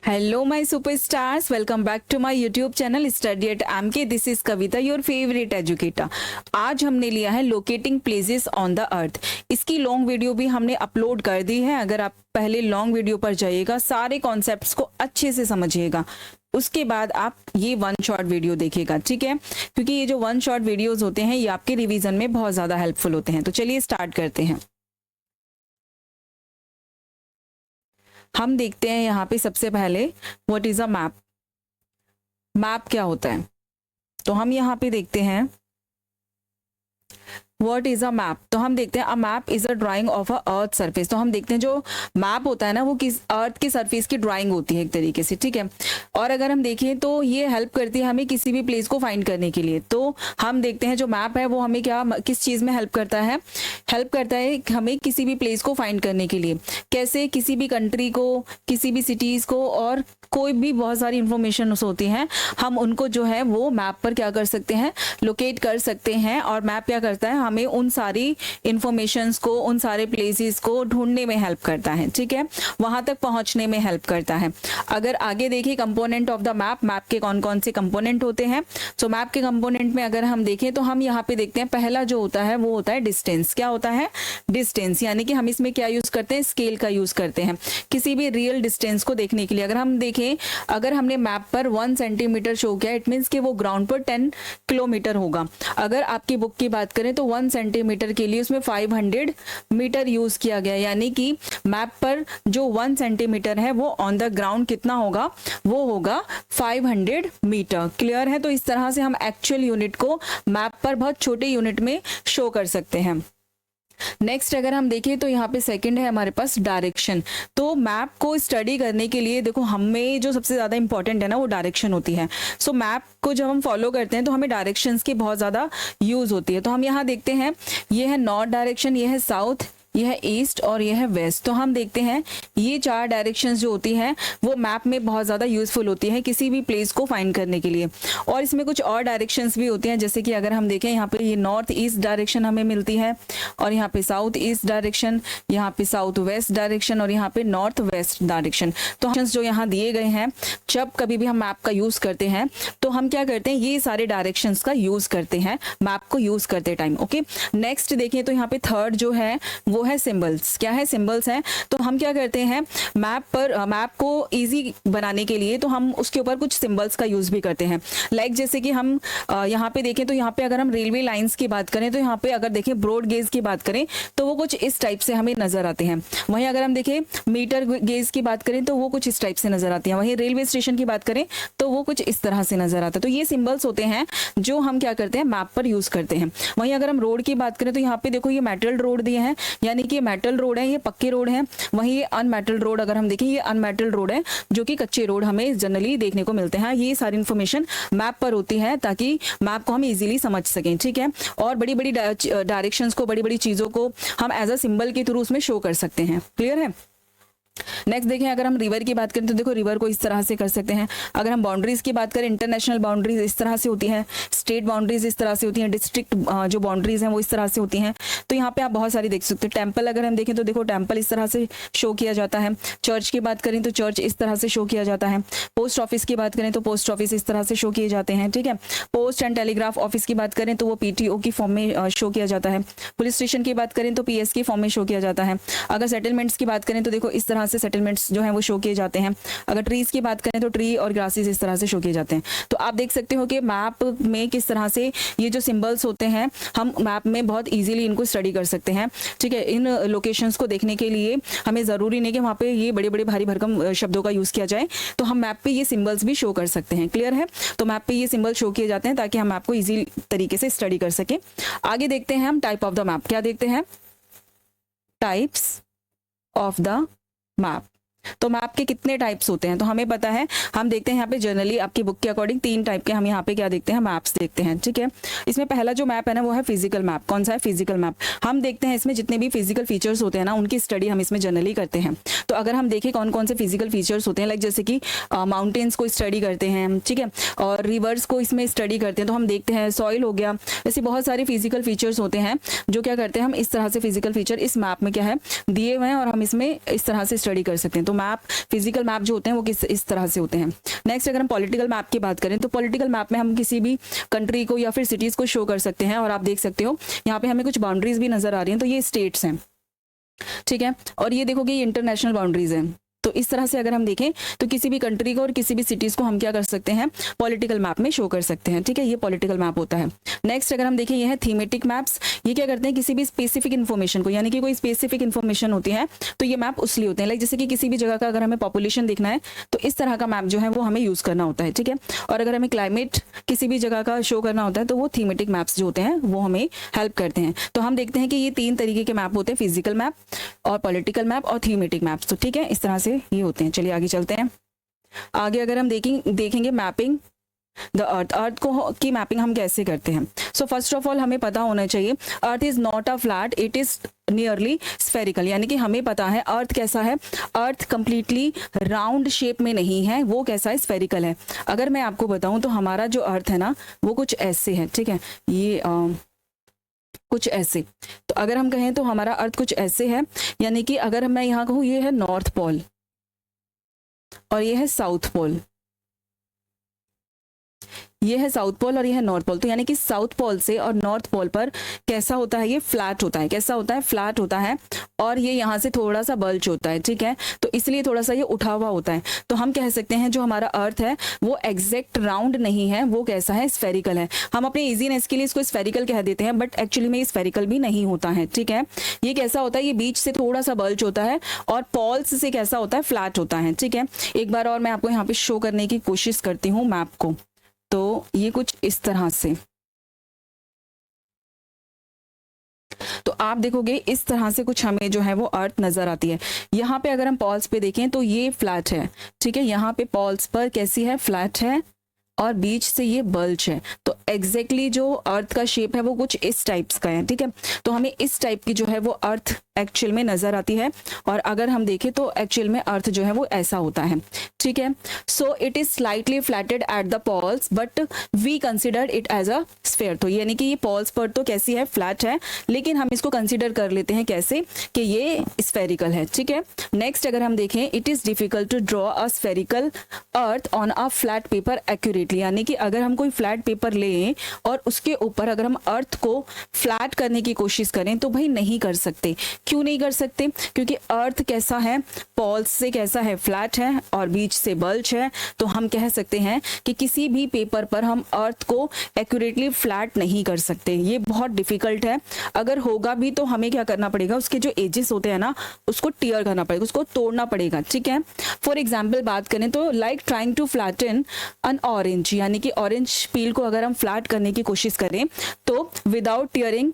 Hello, my superstars. Welcome back to my YouTube channel Study at MK. This is Kavita, your favorite educator. आज हमने लिया है locating places on the earth. इसकी long video भी हमने upload कर दी है। अगर आप पहले लॉन्ग वीडियो पर जाइएगा, सारे कॉन्सेप्ट्स को अच्छे से समझिएगा, उसके बाद आप ये वन शॉट वीडियो देखिएगा, ठीक है? क्योंकि ये जो वन शॉट वीडियोज होते हैं ये आपके रिवीजन में बहुत ज्यादा हेल्पफुल होते हैं। तो चलिए स्टार्ट करते हैं। हम देखते हैं यहाँ पे सबसे पहले what is a map. Map क्या होता है, तो हम यहाँ पे देखते हैं व्हाट इज अ मैप। तो हम देखते हैं a map is a drying of a earth surface. तो हम देखते हैं जो मैप होता है ना, वो किस अर्थ के सरफेस की ड्राइंग होती है एक तरीके से, ठीक है? और अगर हम देखें तो ये हेल्प करती है हमें किसी भी प्लेस को फाइंड करने के लिए। तो हम देखते हैं जो मैप है वो हमें क्या किस चीज में हेल्प करता है हमें किसी भी प्लेस को फाइंड करने के लिए। कैसे? किसी भी कंट्री को, किसी भी सिटीज को, और कोई भी बहुत सारी इंफॉर्मेशन होती हैं, हम उनको जो है वो मैप पर क्या कर सकते हैं, लोकेट कर सकते हैं। और मैप क्या करता है, हमें उन सारी इंफॉर्मेशंस को, उन सारे प्लेसेस को ढूंढने में हेल्प करता है, ठीक है? वहां तक पहुंचने में हेल्प करता है। अगर आगे देखिए component of the map, map के कौन कौन से कंपोनेंट होते हैं। तो मैप के कंपोनेंट में अगर हम देखें तो हम यहाँ पे देखते हैं पहला जो होता है वो होता है डिस्टेंस। क्या होता है? डिस्टेंस। यानी कि हम इसमें क्या यूज करते हैं, स्केल का यूज करते हैं किसी भी रियल डिस्टेंस को देखने के लिए। अगर हम देखें, अगर हमने मैप पर 1 सेंटीमीटर शो किया, इट मीन्स कि वो ग्राउंड पर 10 किलोमीटर होगा। अगर आपकी बुक की बात करें तो 1 सेंटीमीटर के लिए उसमें 500 मीटर यूज किया गया। यानी कि मैप पर जो 1 सेंटीमीटर है वो ऑन द ग्राउंड कितना होगा, वो होगा 500 मीटर। क्लियर है? तो इस तरह से हम एक्चुअल यूनिट को मैप पर बहुत छोटे यूनिट में शो कर सकते हैं। नेक्स्ट अगर हम देखें तो यहाँ पे सेकंड है हमारे पास डायरेक्शन। तो मैप को स्टडी करने के लिए देखो, हमें जो सबसे ज्यादा इंपॉर्टेंट है ना वो डायरेक्शन होती है। सो मैप को जब हम फॉलो करते हैं तो हमें डायरेक्शंस की बहुत ज्यादा यूज होती है। तो हम यहाँ देखते हैं, ये है नॉर्थ डायरेक्शन, ये है साउथ, यह है ईस्ट और यह है वेस्ट। तो हम देखते हैं ये 4 डायरेक्शंस जो होती हैं वो मैप में बहुत ज़्यादा यूजफुल होती है किसी भी प्लेस को फाइंड करने के लिए। और इसमें कुछ और डायरेक्शंस भी होती हैं, जैसे कि अगर हम देखें यहाँ पे ये नॉर्थ ईस्ट डायरेक्शन हमें मिलती है, और यहाँ पे साउथ ईस्ट डायरेक्शन, यहाँ पे साउथ वेस्ट डायरेक्शन, और यहाँ पे नॉर्थ वेस्ट डायरेक्शन। तो ऑप्शंस जो यहाँ दिए गए हैं, जब कभी भी हम मैप का यूज करते हैं तो हम क्या करते हैं, ये सारे डायरेक्शंस का यूज करते हैं मैप को यूज करते टाइम। ओके, नेक्स्ट देखिए तो यहाँ पे थर्ड जो है वो है सिंबल्स। क्या है? सिंबल्स हैं। तो हम क्या करते हैं मैप पर, मैप को इजी बनाने के लिए तो हम उसके ऊपर कुछ सिंबल्स का यूज भी करते हैं। लाइक जैसे कि हम यहाँ पे देखें तो यहाँ पे अगर हम रेलवे लाइंस की बात करें तो यहाँ पे अगर देखें ब्रॉड गेज की बात करें तो वो कुछ इस टाइप से हमें नजर आते हैं। वहीं अगर हम देखें मीटर गेज की बात करें तो वो कुछ इस टाइप से नजर आती है। वहीं रेलवे स्टेशन की बात करें तो वो कुछ इस तरह से नजर आता है। तो ये सिंबल्स होते हैं जो हम क्या करते हैं, मैप पर यूज करते हैं। वहीं अगर हम रोड की बात करें तो यहाँ पे देखो ये मेटल रोड दिए हैं, यानी कि मेटल रोड है, ये पक्के रोड है। वहीं ये अनमेटल रोड अगर हम देखें, ये अनमेटल रोड है, जो कि कच्चे रोड हमें जनरली देखने को मिलते हैं। ये सारी इंफॉर्मेशन मैप पर होती है ताकि मैप को हम इजीली समझ सकें, ठीक है? और बड़ी बड़ी डायरेक्शंस को, बड़ी बड़ी चीजों को हम एज अ सिंबल के थ्रू उसमें शो कर सकते हैं। क्लियर है? नेक्स्ट देखें, अगर हम रिवर की बात करें तो देखो रिवर को इस तरह से कर सकते हैं। अगर हम बाउंड्रीज की बात करें, इंटरनेशनल बाउंड्रीज इस तरह से होती हैं, स्टेट बाउंड्रीज इस तरह से होती हैं, डिस्ट्रिक्ट जो बाउंड्रीज हैं वो इस तरह से होती हैं। तो यहाँ पे आप बहुत सारी देख सकते हैं। टेम्पल अगर हम देखें तो देखो टेम्पल इस तरह से शो किया जाता है। चर्च की बात करें तो चर्च इस तरह से शो किया जाता है। पोस्ट ऑफिस की बात करें तो पोस्ट ऑफिस इस तरह से शो किए जाते हैं, ठीक है? पोस्ट एंड टेलीग्राफ ऑफिस की बात करें तो वो PTO की फॉर्म में शो किया जाता है। पुलिस स्टेशन की बात करें तो PS की फॉर्म में शो किया जाता है। अगर सेटलमेंट्स की बात करें तो देखो इस तरह से सेटलमेंट्स जो है वो शो किए जाते हैं। अगर ट्रीज की बात करें तो ट्री और ग्रासेस इस तरह से शो किए जाते हैं। तो आप देख सकते हो कि मैप में किस तरह से ये जो सिंबल्स होते हैं हम मैप में बहुत इजीली इनको स्टडी कर सकते हैं, ठीक है? इन लोकेशंस को देखने के लिए हमें जरूरी नहीं कि वहाँ पे ये बड़े बड़े भारी भरकम शब्दों का यूज किया जाए, तो हम मैप पे ये सिंबल्स भी शो कर सकते हैं। क्लियर है? तो मैप पे ये सिंबल शो किए जाते हैं ताकि हम मैप को इजी तरीके से स्टडी कर सकें। आगे देखते हैं हम टाइप ऑफ द मैप। क्या देखते हैं? Types of the map. तो मैप के कितने टाइप्स होते हैं तो हमें पता है। हम देखते हैं यहाँ पे जनरली आपकी बुक के अकॉर्डिंग 3 टाइप के हम यहाँ पे क्या देखते हैं, मैप्स देखते हैं, ठीक है? इसमें पहला जो मैप है ना वो है फिजिकल मैप। कौन सा है? Physical map. हम देखते हैं इसमें जितने भी फिजिकल फीचर्स होते हैं ना उनकी स्टडी हम इसमें जनरली करते हैं। तो अगर हम देखें कौन कौन से फिजिकल फीचर्स होते हैं, लाइक जैसे कि माउंटेन्स को स्टडी करते हैं, ठीक है, और रिवर्स को इसमें स्टडी करते हैं, तो हम देखते हैं सॉइल हो गया, ऐसे बहुत सारे फिजिकल फीचर्स होते हैं जो क्या करते हैं, हम इस तरह से फिजिकल फीचर इस मैप में क्या है दिए हुए हैं और हम इसमें इस तरह से स्टडी कर सकते हैं। तो मैप, फिजिकल मैप जो होते हैं वो इस तरह से होते हैं। नेक्स्ट अगर हम पॉलिटिकल मैप की बात करें तो पॉलिटिकल मैप में हम किसी भी कंट्री को या फिर सिटीज को शो कर सकते हैं, और आप देख सकते हो यहाँ पे हमें कुछ बाउंड्रीज भी नजर आ रही हैं, तो ये स्टेट्स हैं, ठीक है, और ये देखोगे ये इंटरनेशनल बाउंड्रीज हैं। तो इस तरह से अगर हम देखें तो किसी भी कंट्री को और किसी भी सिटीज को हम क्या कर सकते हैं, पॉलिटिकल मैप में शो कर सकते हैं, ठीक है, ये पॉलिटिकल मैप होता है। नेक्स्ट अगर हम देखें ये है थीमेटिक मैप्स। ये क्या करते हैं, किसी भी स्पेसिफिक इन्फॉर्मेशन को, यानी कि कोई स्पेसिफिक इन्फॉर्मेशन होती है तो ये मैप उसलिए होते हैं, लाइक जैसे कि किसी भी जगह का अगर हमें पॉपुलेशन देखना है तो इस तरह का मैप जो है वो हमें यूज करना होता है, ठीक है, और अगर हमें क्लाइमेट किसी भी जगह का शो करना होता है तो वो थीमेटिक मैप्स जो होते हैं वो हमें हेल्प करते हैं। तो हम देखते हैं कि ये 3 तरीके के मैप होते हैं, फिजिकल मैप और पॉलिटिकल मैप और थीमेटिक मैप्स, तो ठीक है, इस तरह से ये होते हैं। चलिए आगे चलते हैं। आगे अगर हम देखेंगे मैपिंग द अर्थ को की मैपिंग हम कैसे करते हैं। सो फर्स्ट ऑफ ऑल हमें पता होना चाहिए earth is not a flat, it is nearly spherical, यानी कि हमें पता है अर्थ कैसा है, अर्थ कंप्लीटली राउंड शेप में नहीं है, वो कैसा है, स्फेरिकल है। अगर मैं आपको बताऊं तो हमारा जो अर्थ है ना वो कुछ ऐसे है, ठीक है, ये कुछ ऐसे। तो अगर हम कहें तो हमारा अर्थ कुछ ऐसे है, यानी कि अगर मैं यहाँ कहूँ ये है नॉर्थ पोल और ये है साउथ पोल, ये है साउथ पोल और ये है नॉर्थ पोल। तो यानी कि साउथ पोल से और नॉर्थ पोल पर कैसा होता है, ये फ्लैट होता है, कैसा होता है, फ्लैट होता है, और ये यहाँ से थोड़ा सा बल्ज होता है, ठीक है, तो इसलिए थोड़ा सा ये उठा हुआ होता है। तो हम कह सकते हैं जो हमारा अर्थ है वो एग्जैक्ट राउंड नहीं है, वो कैसा है, स्फेरिकल है। हम अपने इजीनेस के लिए इसको स्फेरिकल कह देते हैं, बट एक्चुअली में ये स्फेरिकल भी नहीं होता है, ठीक है। ये कैसा होता है, ये बीच से थोड़ा सा बल्ज होता है और पोल्स से कैसा होता है, फ्लैट होता है, ठीक है। एक बार और मैं आपको यहाँ पे शो करने की कोशिश करती हूँ मैप को। तो ये कुछ इस तरह से, तो आप देखोगे इस तरह से कुछ हमें जो है वो अर्थ नजर आती है। यहाँ पे अगर हम पॉल्स पे देखें तो ये फ्लैट है, ठीक है, यहाँ पे पॉल्स पर कैसी है, फ्लैट है, और बीच से ये बल्ज है। तो एग्जैक्टली जो अर्थ का शेप है वो कुछ इस टाइप्स का है, ठीक है। तो हमें इस टाइप की जो है वो अर्थ एक्चुअल में नजर आती है, और अगर हम देखें तो एक्चुअल में अर्थ जो है वो ऐसा होता है, ठीक है। So it is slightly flatted at the poles but we consider it as a sphere. तो यानी कि ये पोल्स पर तो कैसी है, फ्लैट है, लेकिन हम इसको कंसिडर कर लेते हैं कैसे, कि ये स्फेरिकल है, ठीक है। नेक्स्ट अगर हम देखें, it is difficult to draw a spherical earth on a flat paper accurately, यानी कि अगर हम कोई फ्लैट पेपर लें और उसके ऊपर अगर हम अर्थ को फ्लैट करने की कोशिश करें तो भाई नहीं कर सकते। क्यों नहीं कर सकते, क्योंकि अर्थ कैसा है, पोल्स से कैसा है, फ्लैट है, और बीच से बल्ज है। तो हम कह सकते हैं कि किसी भी पेपर पर हम अर्थ को एक्यूरेटली फ्लैट नहीं कर सकते, ये बहुत डिफिकल्ट है। अगर होगा भी तो हमें क्या करना पड़ेगा, उसके जो एजेस होते हैं ना उसको टीयर करना पड़ेगा, उसको तोड़ना पड़ेगा, ठीक है। फॉर एग्जाम्पल बात करें तो like trying to flatten an orange, यानी कि ऑरेंज पील को अगर हम फ्लैट करने की कोशिश करें तो विदाउट टीयरिंग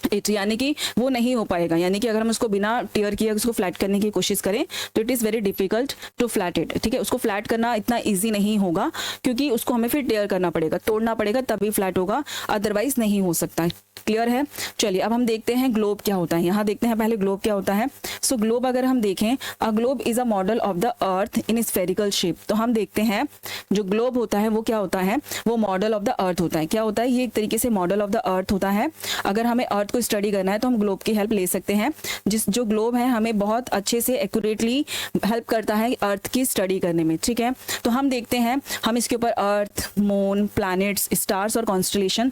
इट, यानी कि वो नहीं हो पाएगा, यानी कि अगर हम उसको बिना टीयर किए उसको फ्लैट करने की कोशिश करें तो it is very difficult to flat it, ठीक है। उसको फ्लैट करना इतना इजी नहीं होगा, क्योंकि उसको हमें फिर टीयर करना पड़ेगा, तोड़ना पड़ेगा, तभी फ्लैट होगा, अदरवाइज नहीं हो सकता। क्लियर है। चलिए अब हम देखते हैं ग्लोब क्या होता है। यहाँ देखते हैं पहले ग्लोब क्या होता है। सो ग्लोब अगर हम देखें, a globe is a model of the earth in spherical shape. तो हम देखते हैं जो ग्लोब होता है वो क्या होता है, वो मॉडल ऑफ द अर्थ होता है। क्या होता है, ये एक तरीके से मॉडल ऑफ द अर्थ होता है। अगर हमें अर्थ को स्टडी करना है तो हम ग्लोब की हेल्प ले सकते हैं। जो ग्लोब है हमें बहुत अच्छे से एक्यूरेटली हेल्प करता है अर्थ की स्टडी करने में, ठीक है। तो हम देखते हैं, हम इसके ऊपर अर्थ, मून, प्लैनेट्स, स्टार्स और कॉन्स्टलेशन,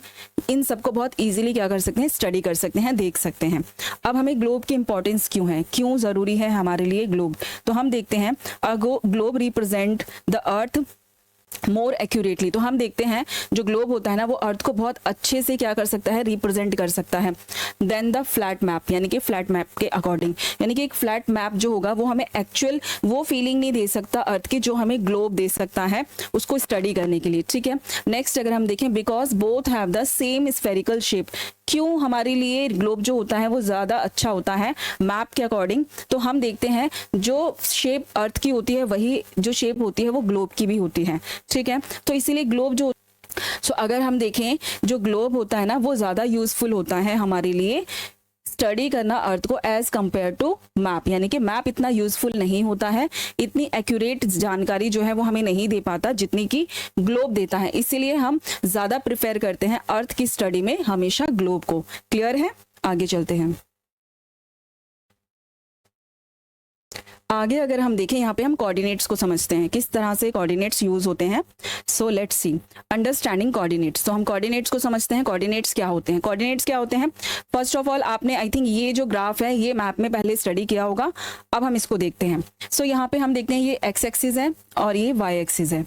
इन सबको बहुत इजीली क्या कर सकते हैं, स्टडी कर सकते हैं, देख सकते हैं। अब हमें ग्लोब की इंपॉर्टेंस क्यों है, क्यों जरूरी है हमारे लिए ग्लोब, तो हम देखते हैं globe represent the earth more accurately. तो हम देखते हैं जो ग्लोब होता है ना वो अर्थ को बहुत अच्छे से क्या कर सकता है, रिप्रेजेंट कर सकता है देन द फ्लैट मैप, यानी कि फ्लैट मैप के अकॉर्डिंग। यानी कि एक फ्लैट मैप जो होगा वो हमें एक्चुअल वो फीलिंग नहीं दे सकता अर्थ की जो हमें ग्लोब दे सकता है उसको स्टडी करने के लिए, ठीक है। नेक्स्ट अगर हम देखें, because both have the same spherical shape. क्यों हमारे लिए ग्लोब जो होता है वो ज़्यादा अच्छा होता है मैप के अकॉर्डिंग, तो हम देखते हैं जो शेप अर्थ की होती है वही जो शेप होती है वो ग्लोब की भी होती है, ठीक है। तो इसीलिए ग्लोब जो अगर हम देखें जो ग्लोब होता है ना वो ज़्यादा यूजफुल होता है हमारे लिए स्टडी करना अर्थ को एज कंपेयर टू मैप, यानी कि मैप इतना यूजफुल नहीं होता है, इतनी एक्यूरेट जानकारी जो है वो हमें नहीं दे पाता जितनी कि ग्लोब देता है, इसीलिए हम ज्यादा प्रिफेर करते हैं अर्थ की स्टडी में हमेशा ग्लोब को। क्लियर है? आगे चलते हैं। आगे अगर हम देखें, यहाँ पे हम कोऑर्डिनेट्स को समझते हैं, किस तरह से कोऑर्डिनेट्स यूज होते हैं। So let's see understanding coordinates. तो हम कोऑर्डिनेट्स को समझते हैं। कोऑर्डिनेट्स क्या होते हैं? कोऑर्डिनेट्स क्या होते हैं? फर्स्ट ऑफ ऑल आपने आई थिंक ये जो ग्राफ है ये मैप में पहले स्टडी किया होगा। अब हम इसको देखते हैं। सो यहाँ पे हम देखते हैं ये एक्स एक्सिस है और ये वाई एक्सिस है,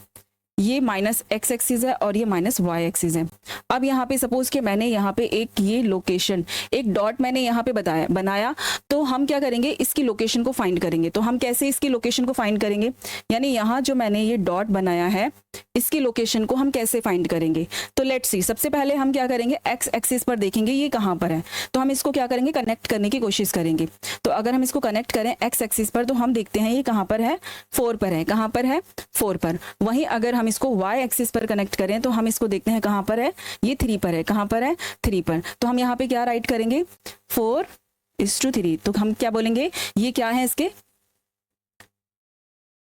ये माइनस एक्स एक्सिस है और ये माइनस वाई एक्सिस है। अब यहाँ पे सपोज कि मैंने यहाँ पे एक ये लोकेशन, एक डॉट मैंने यहाँ पे बनाया, तो हम क्या करेंगे, इसकी लोकेशन को फाइंड करेंगे। तो हम कैसे इसकी लोकेशन को फाइंड करेंगे, यानी यहाँ जो मैंने ये डॉट बनाया है इसकी लोकेशन को हम कैसे फाइंड करेंगे। तो लेट्स सी, सबसे पहले हम क्या करेंगे, एक्स एक्सिस पर देखेंगे ये कहाँ पर है, तो हम इसको क्या करेंगे, कनेक्ट करने की कोशिश करेंगे। तो अगर हम इसको कनेक्ट करें एक्स एक्सिस पर, तो हम देखते हैं ये कहाँ पर है, 4 पर है। कहाँ पर है? 4 पर। वहीं अगर हम इसको वाई एक्सिस पर कनेक्ट करें तो हम इसको देखते हैं कहाँ पर है, ये 3 पर है। कहाँ पर है? 3 पर। तो हम यहाँ पे क्या राइट करेंगे, 4:3। तो हम क्या बोलेंगे, ये क्या है, इसके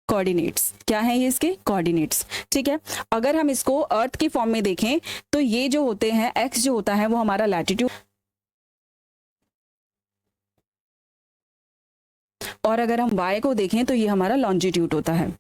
कोऑर्डिनेट्स। क्या है ये? इसके कोऑर्डिनेट्स। ठीक है। अगर हम इसको अर्थ की फॉर्म में देखें तो ये जो होते हैं, एक्स जो होता है वो हमारा लैटिट्यूड, और अगर हम वाई को देखें तो ये हमारा लॉन्जिट्यूड होता है।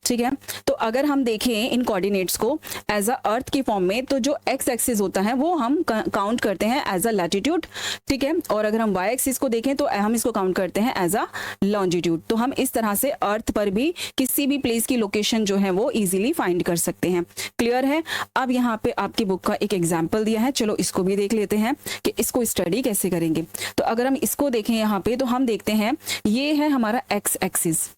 ठीक है। तो अगर हम देखें इन कोऑर्डिनेट्स को एज अ अर्थ की फॉर्म में, तो जो एक्स एक्सिस होता है वो हम काउंट करते हैं एज अ लैटिट्यूड। ठीक है। और अगर हम वाई एक्सिस को देखें तो हम इसको काउंट करते हैं एज अ लॉन्जिट्यूड। तो हम इस तरह से अर्थ पर भी किसी भी प्लेस की लोकेशन जो है वो इजीली फाइंड कर सकते हैं। क्लियर है? अब यहाँ पे आपकी बुक का एक एग्जाम्पल दिया है, चलो इसको भी देख लेते हैं कि इसको स्टडी कैसे करेंगे। तो अगर हम इसको देखें यहाँ पे, तो हम देखते हैं ये है हमारा एक्स एक्सिस,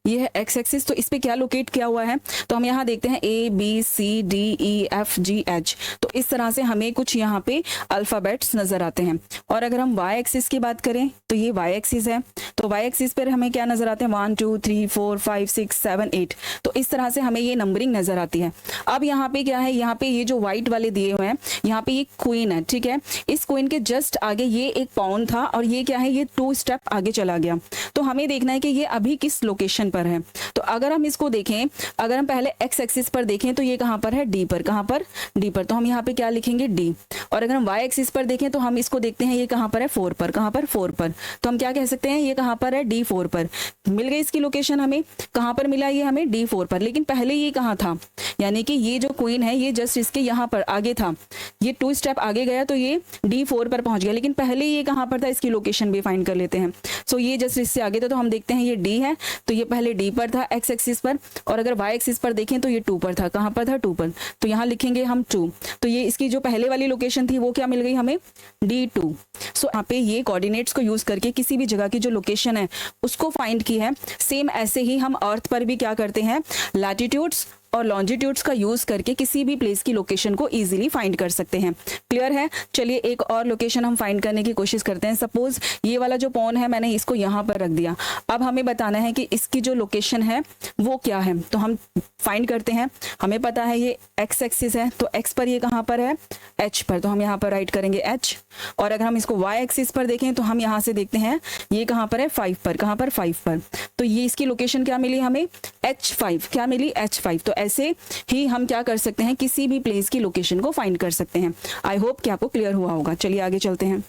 ये है एक्स एक्सिस। तो इस पे क्या लोकेट किया हुआ है, तो हम यहाँ देखते हैं A B C D E F G H. तो इस तरह से हमें कुछ यहाँ पे अल्फाबेट्स नजर आते हैं। और अगर हम वाई एक्सिस की बात करें तो ये वाई एक्सिस है, तो वाई एक्सिस पर हमें क्या नजर आते हैं, 1 2 3 4 5 6 7 8। तो इस तरह से हमें ये नंबरिंग नजर आती है। अब यहाँ पे क्या है, यहाँ पे ये जो व्हाइट वाले दिए हुए हैं, यहाँ पे ये क्वीन है। ठीक है। इस क्वीन के जस्ट आगे ये एक पॉन था और ये क्या है, ये 2 स्टेप आगे चला गया। तो हमें देखना है कि ये अभी किस लोकेशन पर है। तो अगर हम इसको देखें, अगर हम पहले एक्स एक्सिस पर देखें तो ये कहां पर है, डी पर। कहां पर? डी पर। तो हम यहाँ पे क्या लिखेंगे, डी। और अगर हम वाई एक्सिस पर देखें तो हम इसको देखते हैं ये कहां पर है, 4 पर। कहां पर? 4 पर। तो हम क्या कह सकते हैं, ये कहां पर है, D4 पर। मिल गई इसकी लोकेशन हमें। कहां पर मिला ये हमें, D4 पर। लेकिन पहले ये कहां था, यानी कि ये जो क्वीन है ये जस्ट इसके यहाँ पर आगे था, ये 2 स्टेप आगे गया तो ये D4 पर पहुंच गया। लेकिन पहले ये कहां पर था, इसकी लोकेशन भी फाइंड कर लेते हैं। सो ये जस्ट इससे आगे था, तो हम देखते हैं ये D है, तो ये पहले D पर था एक्स एक्सिस पर। और अगर वाई एक्सिस पर देखें तो ये 2 पर था। कहां पर था, 2 पर। तो यहाँ लिखेंगे हम 2। तो ये इसकी जो पहले वाली लोकेशन थी वो क्या मिल गई हमें, D2। सो यहाँ पे ये कोऑर्डिनेट्स को यूज करके किसी भी जगह की जो लोकेशन है उसको फाइंड की है। सेम ऐसे ही हम अर्थ पर भी क्या करते हैं, लैटिट्यूड्स और लॉन्जिट्यूड्स का यूज करके किसी भी प्लेस की लोकेशन को इजीली फाइंड कर सकते हैं। क्लियर है? चलिए एक और लोकेशन हम फाइंड करने की कोशिश करते हैं। सपोज ये वाला जो पॉन है मैंने इसको यहाँ पर रख दिया। अब हमें बताना है कि इसकी जो लोकेशन है वो क्या है। तो हम फाइंड करते हैं। हमें पता है ये एक्स एक्सिस है, तो एक्स पर ये कहाँ पर है, एच पर। तो हम यहाँ पर राइट करेंगे एच। और अगर हम इसको वाई एक्सिस पर देखें तो हम यहाँ से देखते हैं ये कहाँ पर है, 5 पर। कहाँ पर? 5 पर। तो ये इसकी लोकेशन क्या मिली हमें, H5। क्या मिली, H5। तो ऐसे ही हम क्या कर सकते हैं, किसी भी प्लेस की लोकेशन को फाइंड कर सकते हैं। आई होप कि आपको क्लियर हुआ होगा। चलिए आगे चलते हैं।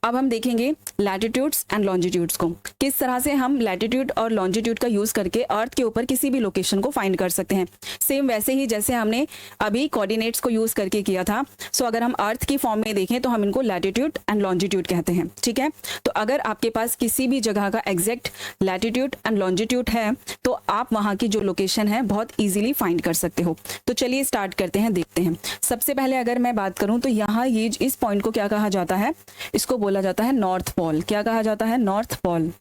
अब हम देखेंगे लैटिट्यूड्स एंड लॉन्जिट्यूड्स को, किस तरह से हम लैटिट्यूड और लॉन्जिट्यूड का यूज करके अर्थ के ऊपर किसी भी लोकेशन को फाइंड कर सकते हैं। सेम वैसे ही जैसे हमने अभी कोऑर्डिनेट्स को यूज करके किया था। सो अगर हम अर्थ की फॉर्म में देखें तो हम इनको लैटिट्यूड एंड लॉन्जिट्यूड कहते हैं। ठीक है। तो अगर आपके पास किसी भी जगह का एग्जैक्ट लैटिट्यूड एंड लॉन्जिट्यूड है तो आप वहां की जो लोकेशन है बहुत ईजिली फाइंड कर सकते हो। तो चलिए स्टार्ट करते हैं, देखते हैं। सबसे पहले अगर मैं बात करूं तो यहाँ ये इस पॉइंट को क्या कहा जाता है, इसको बोला जाता है नॉर्थ पोल। क्या कहा जाता है, नॉर्थ पोल।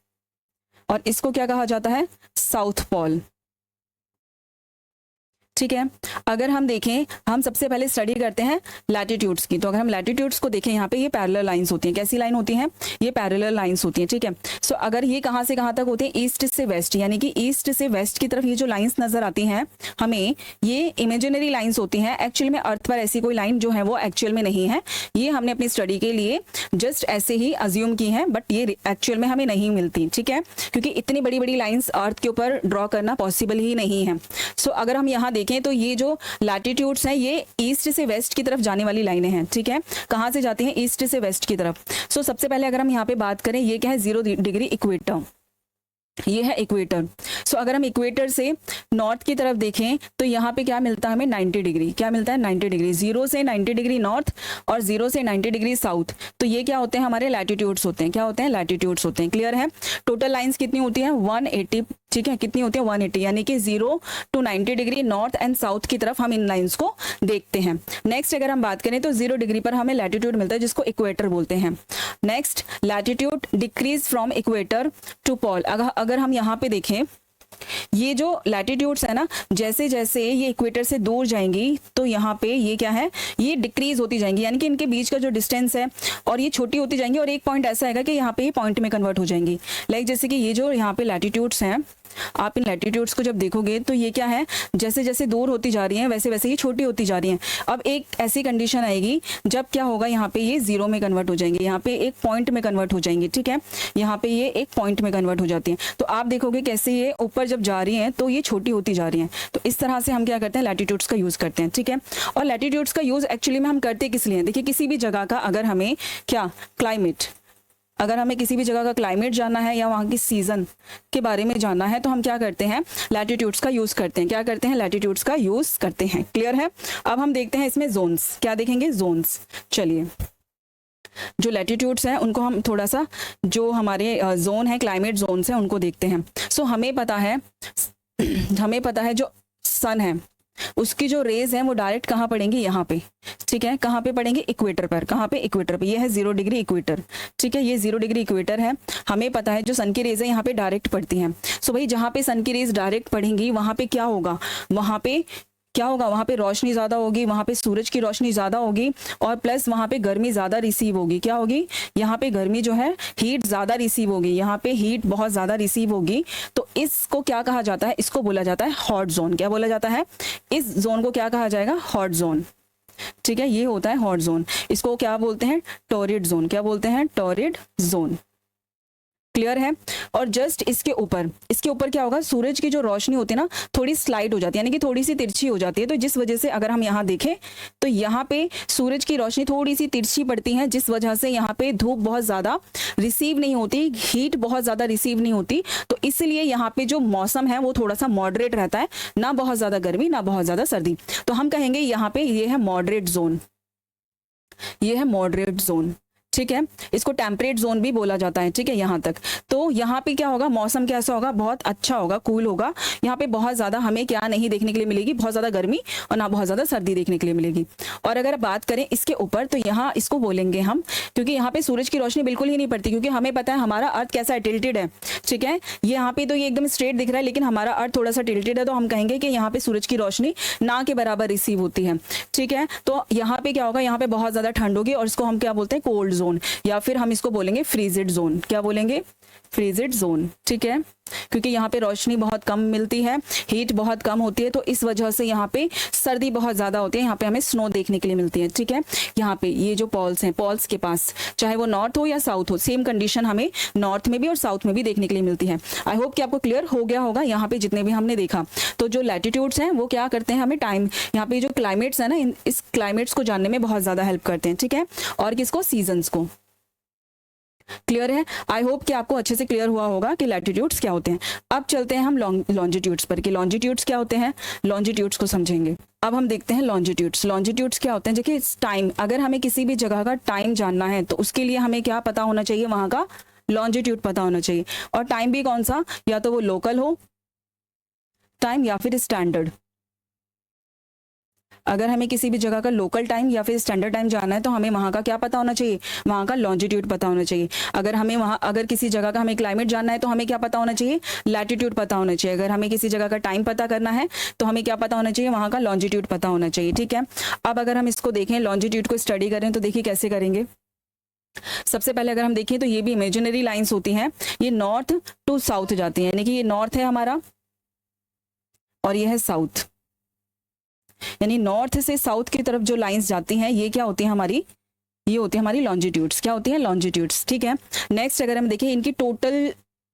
और इसको क्या कहा जाता है, साउथ पोल। ठीक है। अगर हम देखें, हम सबसे पहले स्टडी करते हैं लैटिट्यूड्स की। तो अगर हम लैटिट्यूड्स को देखें, यहाँ पे ये पैरेलल लाइंस होती हैं। कैसी लाइन होती हैं? ये पैरेलल लाइंस होती हैं, ठीक है। सो अगर ये कहाँ से कहाँ तक होते हैं? ईस्ट से वेस्ट, यानी कि ईस्ट से वेस्ट की तरफ ये जो लाइंस नजर आती हैं हमें, ये इमेजिनरी लाइंस होती हैं। एक्चुअल में अर्थ पर ऐसी कोई लाइन जो है वो एक्चुअल में नहीं है, ये हमने अपनी स्टडी के लिए जस्ट ऐसे ही अज्यूम की हैं, बट ये एक्चुअल में हमें नहीं मिलती, ठीक है, क्योंकि इतनी बड़ी बड़ी लाइंस अर्थ के ऊपर ड्रॉ करना पॉसिबल ही नहीं है। सो अगर हम यहाँ देखें तो ये जो लैटिट्यूड्स हैं ये ईस्ट से वेस्ट की तरफ जाने वाली लाइनें हैं, ठीक है। कहाँ से जाती हैं? ईस्ट से वेस्ट की तरफ। सो सबसे पहले अगर हम यहाँ पे बात करें, ये क्या है? 0 डिग्री इक्वेटर, ये है इक्वेटर। सो अगर हम इक्वेटर से नॉर्थ की तरफ देखें तो यहाँ पे क्या मिलता है हमें? 90 डिग्री। क्या मिलता है? 90 डिग्री। 0 से 90 डिग्री नॉर्थ और 0 से 90 डिग्री साउथ। तो ये क्या होते हैं? हमारे लैटिट्यूड्स होते हैं। क्या होते हैं? लैटिट्यूड्स होते हैं। क्लियर है? टोटल लाइंस कितनी होती है? 180, ठीक है। कितनी होती है? 180, यानी कि 0 to 90 degree north and south की तरफ हम इन लाइंस को देखते हैं। नेक्स्ट अगर हम बात करें तो 0 डिग्री पर हमें लैटिट्यूड मिलता है, जिसको इक्वेटर बोलते हैं। Next, latitude decreases from equator to pole. अगर हम यहाँ पे देखें, ये जो लैटिट्यूड्स है ना, जैसे जैसे ये इक्वेटर से दूर जाएंगी तो यहाँ पे ये क्या है? ये डिक्रीज होती जाएंगी, यानी कि इनके बीच का जो डिस्टेंस है और ये छोटी होती जाएंगी, और एक पॉइंट ऐसा आएगा कि यहाँ पे ये पॉइंट में कन्वर्ट हो जाएंगी। लाइक जैसे कि ये जो यहाँ पे लैटिट्यूड्स हैं, आप इन लैटिट्यूड्स को जब देखोगे तो ये क्या है? जैसे जैसे दूर होती जा रही हैं वैसे वैसे ये छोटी होती जा रही हैं। अब एक ऐसी कंडीशन आएगी जब क्या होगा? यहाँ पे ये 0 में कन्वर्ट हो जाएंगे, यहाँ पे एक पॉइंट में कन्वर्ट हो जाएंगे, ठीक है। यहाँ पे ये एक पॉइंट में कन्वर्ट हो जाती हैं। तो आप देखोगे कैसे ये ऊपर जब जा रही हैं तो ये छोटी होती जा रही हैं। तो इस तरह से हम क्या करते हैं? लैटिट्यूड्स का यूज करते हैं, ठीक है। और लैटिट्यूड्स का यूज एक्चुअली में हम करते किस लिए? देखिए, किसी भी जगह का अगर हमें क्या क्लाइमेट, अगर हमें किसी भी जगह का क्लाइमेट जानना है या वहाँ की सीजन के बारे में जानना है तो हम क्या करते हैं? लैटिट्यूड्स का यूज करते हैं। क्या करते हैं? लैटिट्यूड्स का यूज करते हैं। क्लियर है? अब हम देखते हैं इसमें जोन्स। क्या देखेंगे? जोन्स। चलिए, जो लैटिट्यूड्स हैं उनको हम थोड़ा सा, जो हमारे जोन है, क्लाइमेट जोन्स हैं, उनको देखते हैं। सो हमें पता है जो सन है उसकी जो रेज है वो डायरेक्ट कहाँ पड़ेंगी? यहाँ पे, ठीक है। कहाँ पे पड़ेंगे? इक्वेटर पर। कहाँ पे? इक्वेटर पे। ये है 0 डिग्री इक्वेटर, ठीक है। ये 0 डिग्री इक्वेटर है। हमें पता है जो सन की रेज है यहाँ पे डायरेक्ट पड़ती हैं। सो भाई, जहाँ पे सन की रेज डायरेक्ट पड़ेंगी वहाँ पे क्या होगा? वहाँ पे रोशनी ज़्यादा होगी, वहाँ पे सूरज की रोशनी ज़्यादा होगी, और प्लस वहाँ पे गर्मी ज़्यादा रिसीव होगी। क्या होगी? यहाँ पे गर्मी जो है, हीट ज़्यादा रिसीव होगी, यहाँ पे हीट बहुत ज़्यादा रिसीव होगी। तो इसको क्या कहा जाता है? इसको बोला जाता है हॉट जोन। क्या बोला जाता है? इस जोन को क्या कहा जाएगा? हॉट जोन, ठीक है। ये होता है हॉट जोन। इसको क्या बोलते हैं? Torrid zone. क्या बोलते हैं? Torrid zone. क्लियर है? और जस्ट इसके ऊपर क्या होगा? सूरज की जो रोशनी होती है ना, थोड़ी स्लाइड हो जाती है, यानी कि थोड़ी सी तिरछी हो जाती है। तो जिस वजह से अगर हम यहाँ देखें तो यहाँ पे सूरज की रोशनी थोड़ी सी तिरछी पड़ती है, जिस वजह से यहाँ पे धूप बहुत ज़्यादा रिसीव नहीं होती, हीट बहुत ज़्यादा रिसीव नहीं होती। तो इसलिए यहाँ पे जो मौसम है वो थोड़ा सा मॉडरेट रहता है, ना बहुत ज़्यादा गर्मी ना बहुत ज़्यादा सर्दी। तो हम कहेंगे यहाँ पे ये है मॉडरेट जोन, ये है मॉडरेट जोन, ठीक है। इसको टेम्परेट जोन भी बोला जाता है, ठीक है। यहाँ तक तो यहाँ पे क्या होगा? मौसम कैसा होगा? बहुत अच्छा होगा, कूल होगा। यहाँ पे बहुत ज़्यादा हमें क्या नहीं देखने के लिए मिलेगी? बहुत ज़्यादा गर्मी और ना बहुत ज़्यादा सर्दी देखने के लिए मिलेगी। और अगर बात करें इसके ऊपर तो यहाँ इसको बोलेंगे हम, क्योंकि यहाँ पे सूरज की रोशनी बिल्कुल ही नहीं पड़ती, क्योंकि हमें पता है हमारा अर्थ कैसा है? टिल्टेड है, ठीक है। यहाँ पे तो ये एकदम स्ट्रेट दिख रहा है, लेकिन हमारा अर्थ थोड़ा सा टिल्टेड है, तो हम कहेंगे कि यहाँ पे सूरज की रोशनी ना के बराबर रिसीव होती है, ठीक है। तो यहाँ पे क्या होगा? यहाँ पे बहुत ज़्यादा ठंड होगी, और इसको हम क्या बोलते हैं? कोल्ड जोन, या फिर हम इसको बोलेंगे फ्रीजिड जोन। क्या बोलेंगे? फ्रीजिड जोन, ठीक है। क्योंकि यहाँ पे रोशनी बहुत कम मिलती है, हीट बहुत कम होती है, तो इस वजह से यहाँ पे सर्दी बहुत ज़्यादा होती है। यहाँ पे हमें स्नो देखने के लिए मिलती है, ठीक है। यहाँ पे ये जो पॉल्स हैं, पॉल्स के पास चाहे वो नॉर्थ हो या साउथ हो, सेम कंडीशन हमें नॉर्थ में भी और साउथ में भी देखने के लिए मिलती है। आई होप कि आपको क्लियर हो गया होगा यहाँ पे जितने भी हमने देखा। तो जो लैटिट्यूड्स हैं वो क्या करते हैं? हमें टाइम, यहाँ पे जो क्लाइमेट्स है ना, इस क्लाइमेट्स को जानने में बहुत ज़्यादा हेल्प करते हैं, ठीक है। और किसको? सीजन्स को। क्लियर है? आई होप कि आपको अच्छे से क्लियर हुआ होगा कि लैटिट्यूड्स क्या होते हैं। अब चलते हैं हम लॉन्जिट्यूड्स पर, कि लॉन्जिट्यूड्स क्या होते हैं। लॉन्जिट्यूड्स को समझेंगे। अब हम देखते हैं लॉन्जिट्यूड्स। लॉन्जिट्यूड्स क्या होते हैं? देखिए, टाइम, अगर हमें किसी भी जगह का टाइम जानना है तो उसके लिए हमें क्या पता होना चाहिए? वहां का लॉन्जिट्यूड पता होना चाहिए। और टाइम भी कौन सा? या तो वो लोकल हो टाइम या फिर स्टैंडर्ड। अगर हमें किसी भी जगह का लोकल टाइम या फिर स्टैंडर्ड टाइम जाना है तो हमें वहाँ का क्या पता होना चाहिए, वहाँ का लॉन्जिट्यूड पता होना चाहिए। अगर हमें वहाँ, अगर किसी जगह का हमें क्लाइमेट जानना है तो हमें क्या पता होना चाहिए, लैटिट्यूड पता होना चाहिए। अगर हमें किसी जगह का टाइम पता करना है तो हमें क्या पता होना चाहिए, वहाँ का लॉन्जिट्यूड पता होना चाहिए। ठीक है, अब अगर हम इसको देखें, लॉन्जिट्यूड को स्टडी करें तो देखिए कैसे करेंगे। सबसे पहले अगर हम देखें तो ये भी इमेजिनरी लाइंस होती हैं, ये नॉर्थ टू साउथ जाती हैं, यानी कि ये नॉर्थ है हमारा और ये है साउथ, यानी नॉर्थ से साउथ की तरफ जो लाइंस जाती हैं ये क्या होती है हमारी, ये होती है हमारी लॉन्जिट्यूड्स। क्या होती है, लॉन्जिट्यूड्स। ठीक है, नेक्स्ट अगर हम देखें इनकी टोटल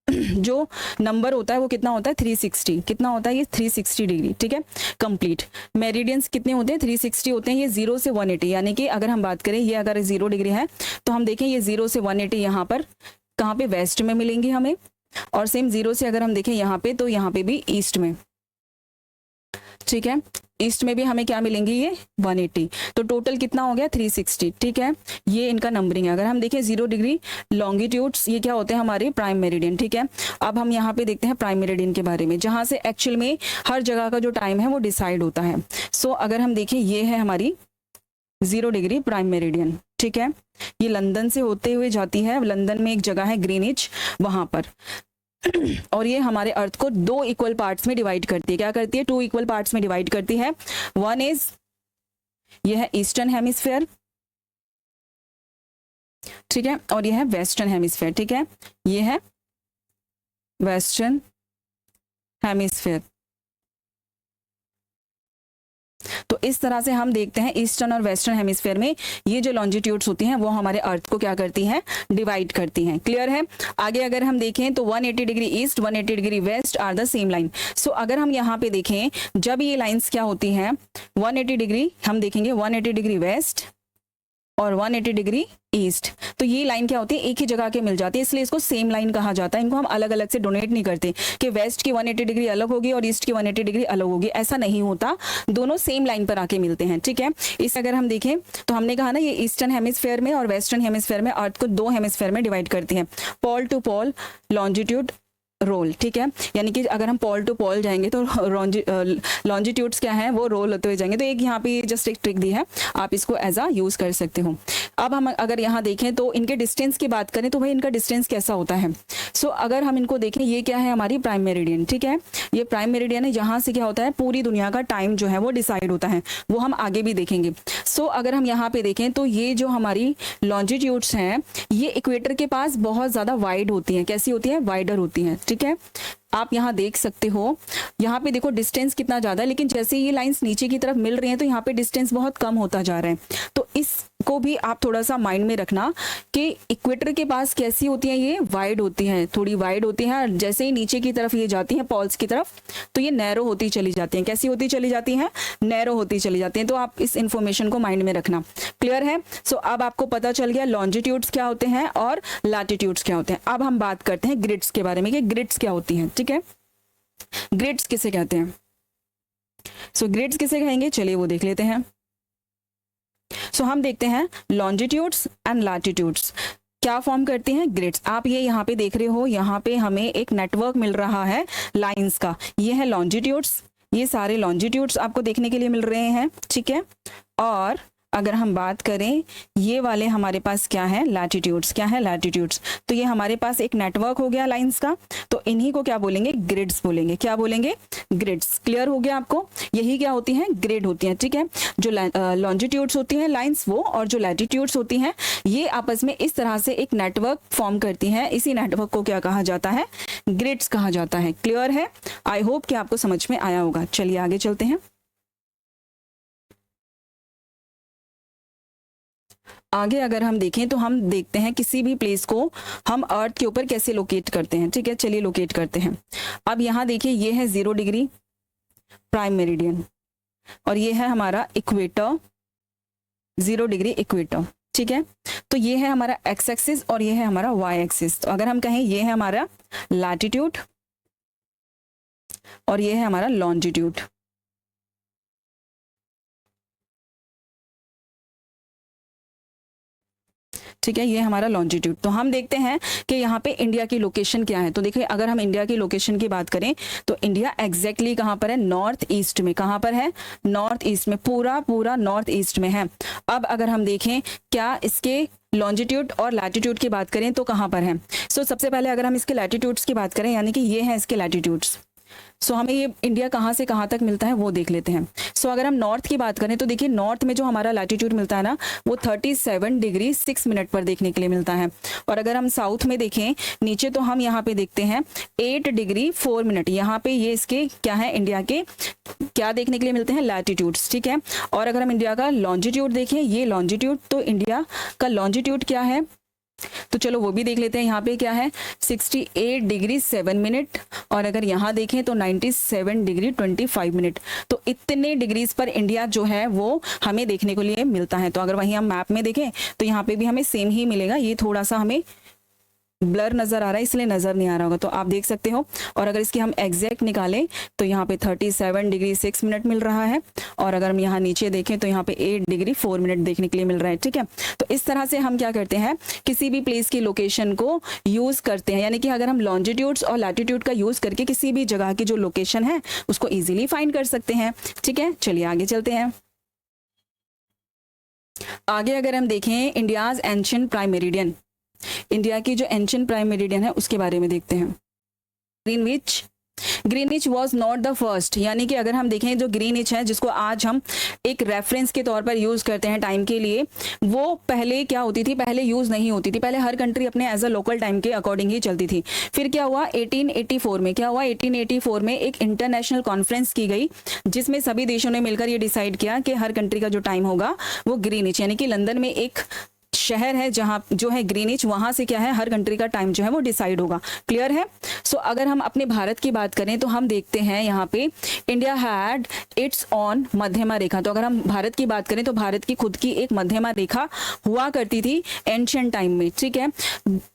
जो नंबर होता है वो कितना होता है, 360। कितना होता है ये, 360 डिग्री। ठीक है, कंप्लीट। मेरिडियंस कितने होते हैं, 360 होते हैं। ये 0 से 180, यानी कि अगर हम बात करें ये अगर 0 डिग्री है तो हम देखें ये 0 से 180 यहाँ पर कहाँ पे, वेस्ट में मिलेंगी हमें, और सेम 0 से अगर हम देखें यहाँ पे तो यहाँ पे भी ईस्ट में। ठीक है, ईस्ट में भी हमें क्या मिलेंगी, ये 180। तो टोटल कितना हो गया, 360। ठीक है, ये इनका नंबरिंग है। अगर हम देखें 0 डिग्री लॉन्गिट्यूड्स, ये क्या होते हैं हमारे प्राइम मेरिडियन। ठीक है, अब हम यहाँ पे देखते हैं प्राइम मेरिडियन के बारे में, जहाँ से एक्चुअल में हर जगह का जो टाइम है वो डिसाइड होता है। सो अगर हम देखें ये है हमारी 0 डिग्री प्राइम मेरिडियन। ठीक है, ये लंदन से होते हुए जाती है, लंदन में एक जगह है ग्रीनिच, वहां पर और ये हमारे अर्थ को 2 इक्वल पार्ट्स में डिवाइड करती है। क्या करती है, 2 इक्वल पार्ट्स में डिवाइड करती है। वन इज, ये है ईस्टर्न हेमिस्फेयर, ठीक है, और ये है वेस्टर्न हेमिस्फेयर। ठीक है, ये है वेस्टर्न हेमिस्फेयर। तो इस तरह से हम देखते हैं ईस्टर्न और वेस्टर्न हेमिस्फेयर में ये जो लॉन्जिट्यूड्स होती हैं वो हमारे अर्थ को क्या करती हैं, डिवाइड करती हैं। क्लियर है। आगे अगर हम देखें तो 180 degree east, 180 degree west are the same line. So अगर हम यहाँ पे देखें, जब ये लाइंस क्या होती हैं, 180 डिग्री हम देखेंगे, 180 डिग्री वेस्ट और 180 डिग्री ईस्ट, तो ये लाइन क्या होती है, एक ही जगह के मिल जाती है, इसलिए इसको सेम लाइन कहा जाता है। इनको हम अलग अलग से डोनेट नहीं करते कि वेस्ट की 180 डिग्री अलग होगी और ईस्ट की 180 डिग्री अलग होगी, ऐसा नहीं होता, दोनों सेम लाइन पर आके मिलते हैं। ठीक है, इस अगर हम देखें तो हमने कहा ना ये ईस्टर्न हेमिस्फेयर में और वेस्टर्न हेमिस्फेयर में अर्थ को 2 हेमिस्फेयर में डिवाइड करती है, pole to pole longitude roll. ठीक है, यानी कि अगर हम पोल टू पोल जाएंगे तो लॉन्जिट्यूड्स क्या है, वो रोल होते हुए जाएंगे। तो एक यहाँ पे जस्ट एक ट्रिक दी है, आप इसको एज आ यूज कर सकते हो। अब हम अगर यहाँ देखें तो इनके डिस्टेंस की बात करें तो भाई इनका डिस्टेंस कैसा होता है। सो अगर हम इनको देखें, ये क्या है हमारी प्राइम मेरिडियन। ठीक है, ये प्राइम मेरिडियन है, जहाँ से क्या होता है पूरी दुनिया का टाइम जो है वो डिसाइड होता है, वो हम आगे भी देखेंगे। सो अगर हम यहाँ पे देखें तो ये जो हमारी लॉन्जिट्यूड्स हैं ये इक्वेटर के पास बहुत ज्यादा वाइड होती हैं। कैसी होती है, वाइडर होती हैं। ठीक है, आप यहाँ देख सकते हो, यहाँ पे देखो डिस्टेंस कितना ज्यादा है, लेकिन जैसे ये लाइंस नीचे की तरफ मिल रही हैं तो यहाँ पे डिस्टेंस बहुत कम होता जा रहा है। तो इसको भी आप थोड़ा सा माइंड में रखना कि इक्वेटर के पास कैसी होती हैं, ये वाइड होती हैं, थोड़ी वाइड होती हैं, और जैसे ही नीचे की तरफ ये जाती हैं पोल्स की तरफ तो ये नैरो होती चली जाती हैं। कैसी होती चली जाती हैं, नैरो होती चली जाती हैं। तो आप इस इंफॉर्मेशन को माइंड में रखना। क्लियर है। सो अब आपको पता चल गया लॉन्जिट्यूड्स क्या होते हैं और लैटिट्यूड्स क्या होते हैं। अब हम बात करते हैं ग्रिड्स के बारे में कि ग्रिड्स क्या होती हैं। ठीक है, ग्रिड्स किसे कहते हैं, सो ग्रिड्स किसे कहेंगे, चलिए वो देख लेते हैं। सो हम देखते हैं लॉन्जिट्यूड्स एंड लैटिट्यूड्स क्या फॉर्म करती हैं, ग्रिड्स। आप ये यहाँ पे देख रहे हो, यहाँ पे हमें एक नेटवर्क मिल रहा है लाइंस का, ये है लॉन्जिट्यूड्स, ये सारे लॉन्जिट्यूड्स आपको देखने के लिए मिल रहे हैं। ठीक है, और अगर हम बात करें ये वाले हमारे पास क्या है, लैटिट्यूड्स। क्या है, लैटिट्यूड्स। तो ये हमारे पास एक नेटवर्क हो गया लाइंस का, तो इन्हीं को क्या बोलेंगे, ग्रिड्स बोलेंगे। क्या बोलेंगे, ग्रिड्स। क्लियर हो गया आपको, यही क्या होती हैं, ग्रिड होती हैं। ठीक है, जो लॉन्जिट्यूड्स होती हैं लाइंस वो, और जो लैटिट्यूड्स होती हैं ये आपस में इस तरह से एक नेटवर्क फॉर्म करती हैं। इसी नेटवर्क को क्या कहा जाता है, ग्रिड्स कहा जाता है। क्लियर है, आई होप कि आपको समझ में आया होगा। चलिए आगे चलते हैं। आगे अगर हम देखें तो हम देखते हैं किसी भी प्लेस को हम अर्थ के ऊपर कैसे लोकेट करते हैं। ठीक है, चलिए लोकेट करते हैं। अब यहाँ देखिए ये है 0 डिग्री प्राइम मेरिडियन और ये है हमारा इक्वेटर, 0 डिग्री इक्वेटर। ठीक है, तो ये है हमारा एक्स एक्सिस और ये है हमारा वाई एक्सिस। तो अगर हम कहें ये है हमारा लैटिट्यूड और ये है हमारा लॉन्जिट्यूड। ठीक है, ये हमारा लॉन्जिट्यूड। तो हम देखते हैं कि यहाँ पे इंडिया की लोकेशन क्या है। तो देखिए, अगर हम इंडिया की लोकेशन की बात करें तो इंडिया एग्जैक्टली कहाँ पर है, नॉर्थ ईस्ट में। कहाँ पर है, नॉर्थ ईस्ट में, पूरा पूरा नॉर्थ ईस्ट में है। अब अगर हम देखें क्या इसके लॉन्जिट्यूड और लैटिट्यूड की बात करें तो कहाँ पर है। सो सबसे पहले अगर हम इसके लैटिट्यूड्स की बात करें, यानी कि ये है इसके लैटिट्यूड्स। सो हमें ये इंडिया कहाँ से कहाँ तक मिलता है वो देख लेते हैं। सो अगर हम नॉर्थ की बात करें तो देखिए, नॉर्थ में जो हमारा लैटिट्यूड मिलता है ना, वो 37 डिग्री 6 मिनट पर देखने के लिए मिलता है। और अगर हम साउथ में देखें नीचे, तो हम यहाँ पे देखते हैं 8 डिग्री 4 मिनट। यहाँ पे ये इसके क्या है, इंडिया के क्या देखने के लिए मिलते हैं, लैटिट्यूड्स। ठीक है, और अगर हम इंडिया का लॉन्जिट्यूड देखें, ये लॉन्जिट्यूड, तो इंडिया का लॉन्जिट्यूड क्या है, तो चलो वो भी देख लेते हैं। यहाँ पे क्या है, 68 डिग्री 7 मिनट, और अगर यहाँ देखें तो 97 डिग्री 25 मिनट। तो इतने डिग्रीज पर इंडिया जो है वो हमें देखने को लिए मिलता है। तो अगर वहीं हम मैप में देखें तो यहाँ पे भी हमें सेम ही मिलेगा। ये थोड़ा सा हमें ब्लर नजर आ रहा है, इसलिए नजर नहीं आ रहा होगा, तो आप देख सकते हो। और अगर इसकी हम एग्जैक्ट निकालें तो यहाँ पे 37 डिग्री 6 मिनट मिल रहा है, और अगर हम यहाँ नीचे देखें तो यहाँ पे 8 डिग्री 4 मिनट देखने के लिए मिल रहा है। ठीक है, तो इस तरह से हम क्या करते हैं, किसी भी प्लेस की लोकेशन को यूज करते हैं। यानी कि अगर हम लॉन्जिट्यूड्स और लैटिट्यूड का यूज करके किसी भी जगह की जो लोकेशन है उसको इजीली फाइंड कर सकते हैं। ठीक है, चलिए आगे चलते हैं। आगे अगर हम देखें India's ancient prime meridian, India की जो एंशिएंट प्राइम मेरिडियन है उसके बारे में देखते हैं। Greenwich was not the first, यानी कि अगर हम देखें जो ग्रीनविच है, जिसको आज हम एक रेफरेंस के तौर पर यूज करते हैं टाइम के लिए, वो पहले क्या होती थी, पहले यूज नहीं होती थी। पहले हर कंट्री अपने एज अ लोकल टाइम के अकॉर्डिंग ही चलती थी। फिर क्या हुआ, 1884 में क्या हुआ, 1884 में एक इंटरनेशनल कॉन्फ्रेंस की गई, जिसमें सभी देशों ने मिलकर ये डिसाइड किया कि हर कंट्री का जो टाइम होगा वो ग्रीनविच, यानी कि लंदन में एक शहर है जहां जो है ग्रीनविच, वहां से क्या है, हर कंट्री का टाइम जो है वो डिसाइड होगा। क्लियर है। सो अगर हम अपने भारत की बात करें तो हम देखते हैं यहाँ पे इंडिया हैड इट्स ऑन मध्यमा रेखा। तो अगर हम भारत की बात करें तो भारत की खुद की एक मध्यमा रेखा हुआ करती थी एंशिएंट टाइम में। ठीक है,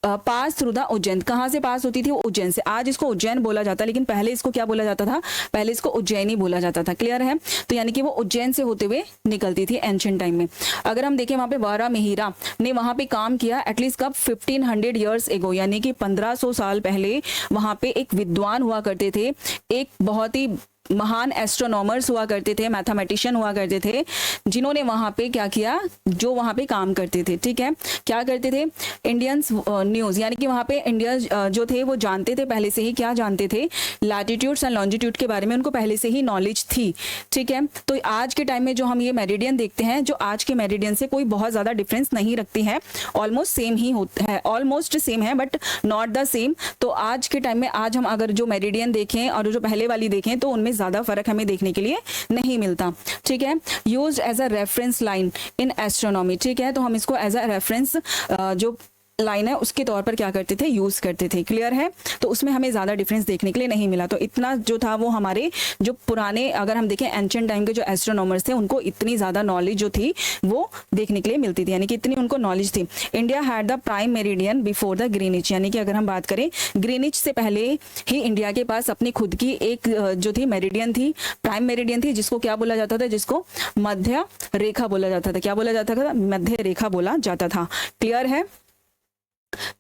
पास थ्रू द उज्जैन, कहाँ से पास होती थी, उज्जैन से। आज इसको उज्जैन बोला जाता है, लेकिन पहले इसको क्या बोला जाता था, पहले इसको उज्जैनी बोला जाता था। क्लियर है, तो यानी कि वो उज्जैन से होते हुए निकलती थी एंशिएंट टाइम में। अगर हम देखें वहां पे वारामिहिरा ने वहां पे काम किया एटलीस्ट कब, 1500 ईयर्स एगो, यानी कि 1500 साल पहले वहां पे एक विद्वान हुआ करते थे, एक बहुत ही महान एस्ट्रोनॉमर्स हुआ करते थे, मैथमेटिशियन हुआ करते थे, जिन्होंने वहां पे क्या किया, जो वहां पे काम करते थे। ठीक है, क्या करते थे, इंडियंस न्यूज, यानी कि वहां पे इंडिया जो थे वो जानते थे पहले से ही, क्या जानते थे, लैटिट्यूड्स एंड लॉन्जिट्यूड के बारे में उनको पहले से ही नॉलेज थी। ठीक है, तो आज के टाइम में जो हम ये मेरिडियन देखते हैं, जो आज के मेरिडियन से कोई बहुत ज्यादा डिफरेंस नहीं रखती है, ऑलमोस्ट सेम ही होता है, ऑलमोस्ट सेम है बट नॉट द सेम। तो आज के टाइम में आज हम अगर जो मेरिडियन देखें और जो पहले वाली देखें तो उनमें ज्यादा फर्क हमें देखने के लिए नहीं मिलता। ठीक है, used as a reference line in astronomy. ठीक है, तो हम इसको एज अ रेफरेंस जो लाइन है उसके तौर पर क्या करते थे, यूज करते थे। क्लियर है, तो उसमें हमें ज्यादा डिफरेंस देखने के लिए नहीं मिला। तो इतना जो था वो हमारे जो पुराने, अगर हम देखें एंशिएंट टाइम के जो एस्ट्रोनॉमर्स थे, उनको इतनी ज्यादा नॉलेज जो थी वो देखने के लिए मिलती थी, यानी कि इतनी उनको नॉलेज थी। India had the prime meridian before the Greenwich, यानी कि अगर हम बात करें ग्रीनविच से पहले ही इंडिया के पास अपनी खुद की एक जो थी मेरिडियन थी, प्राइम मेरिडियन थी, जिसको क्या बोला जाता था, जिसको मध्य रेखा बोला जाता था। क्या बोला जाता था, मध्य रेखा बोला जाता था। क्लियर है,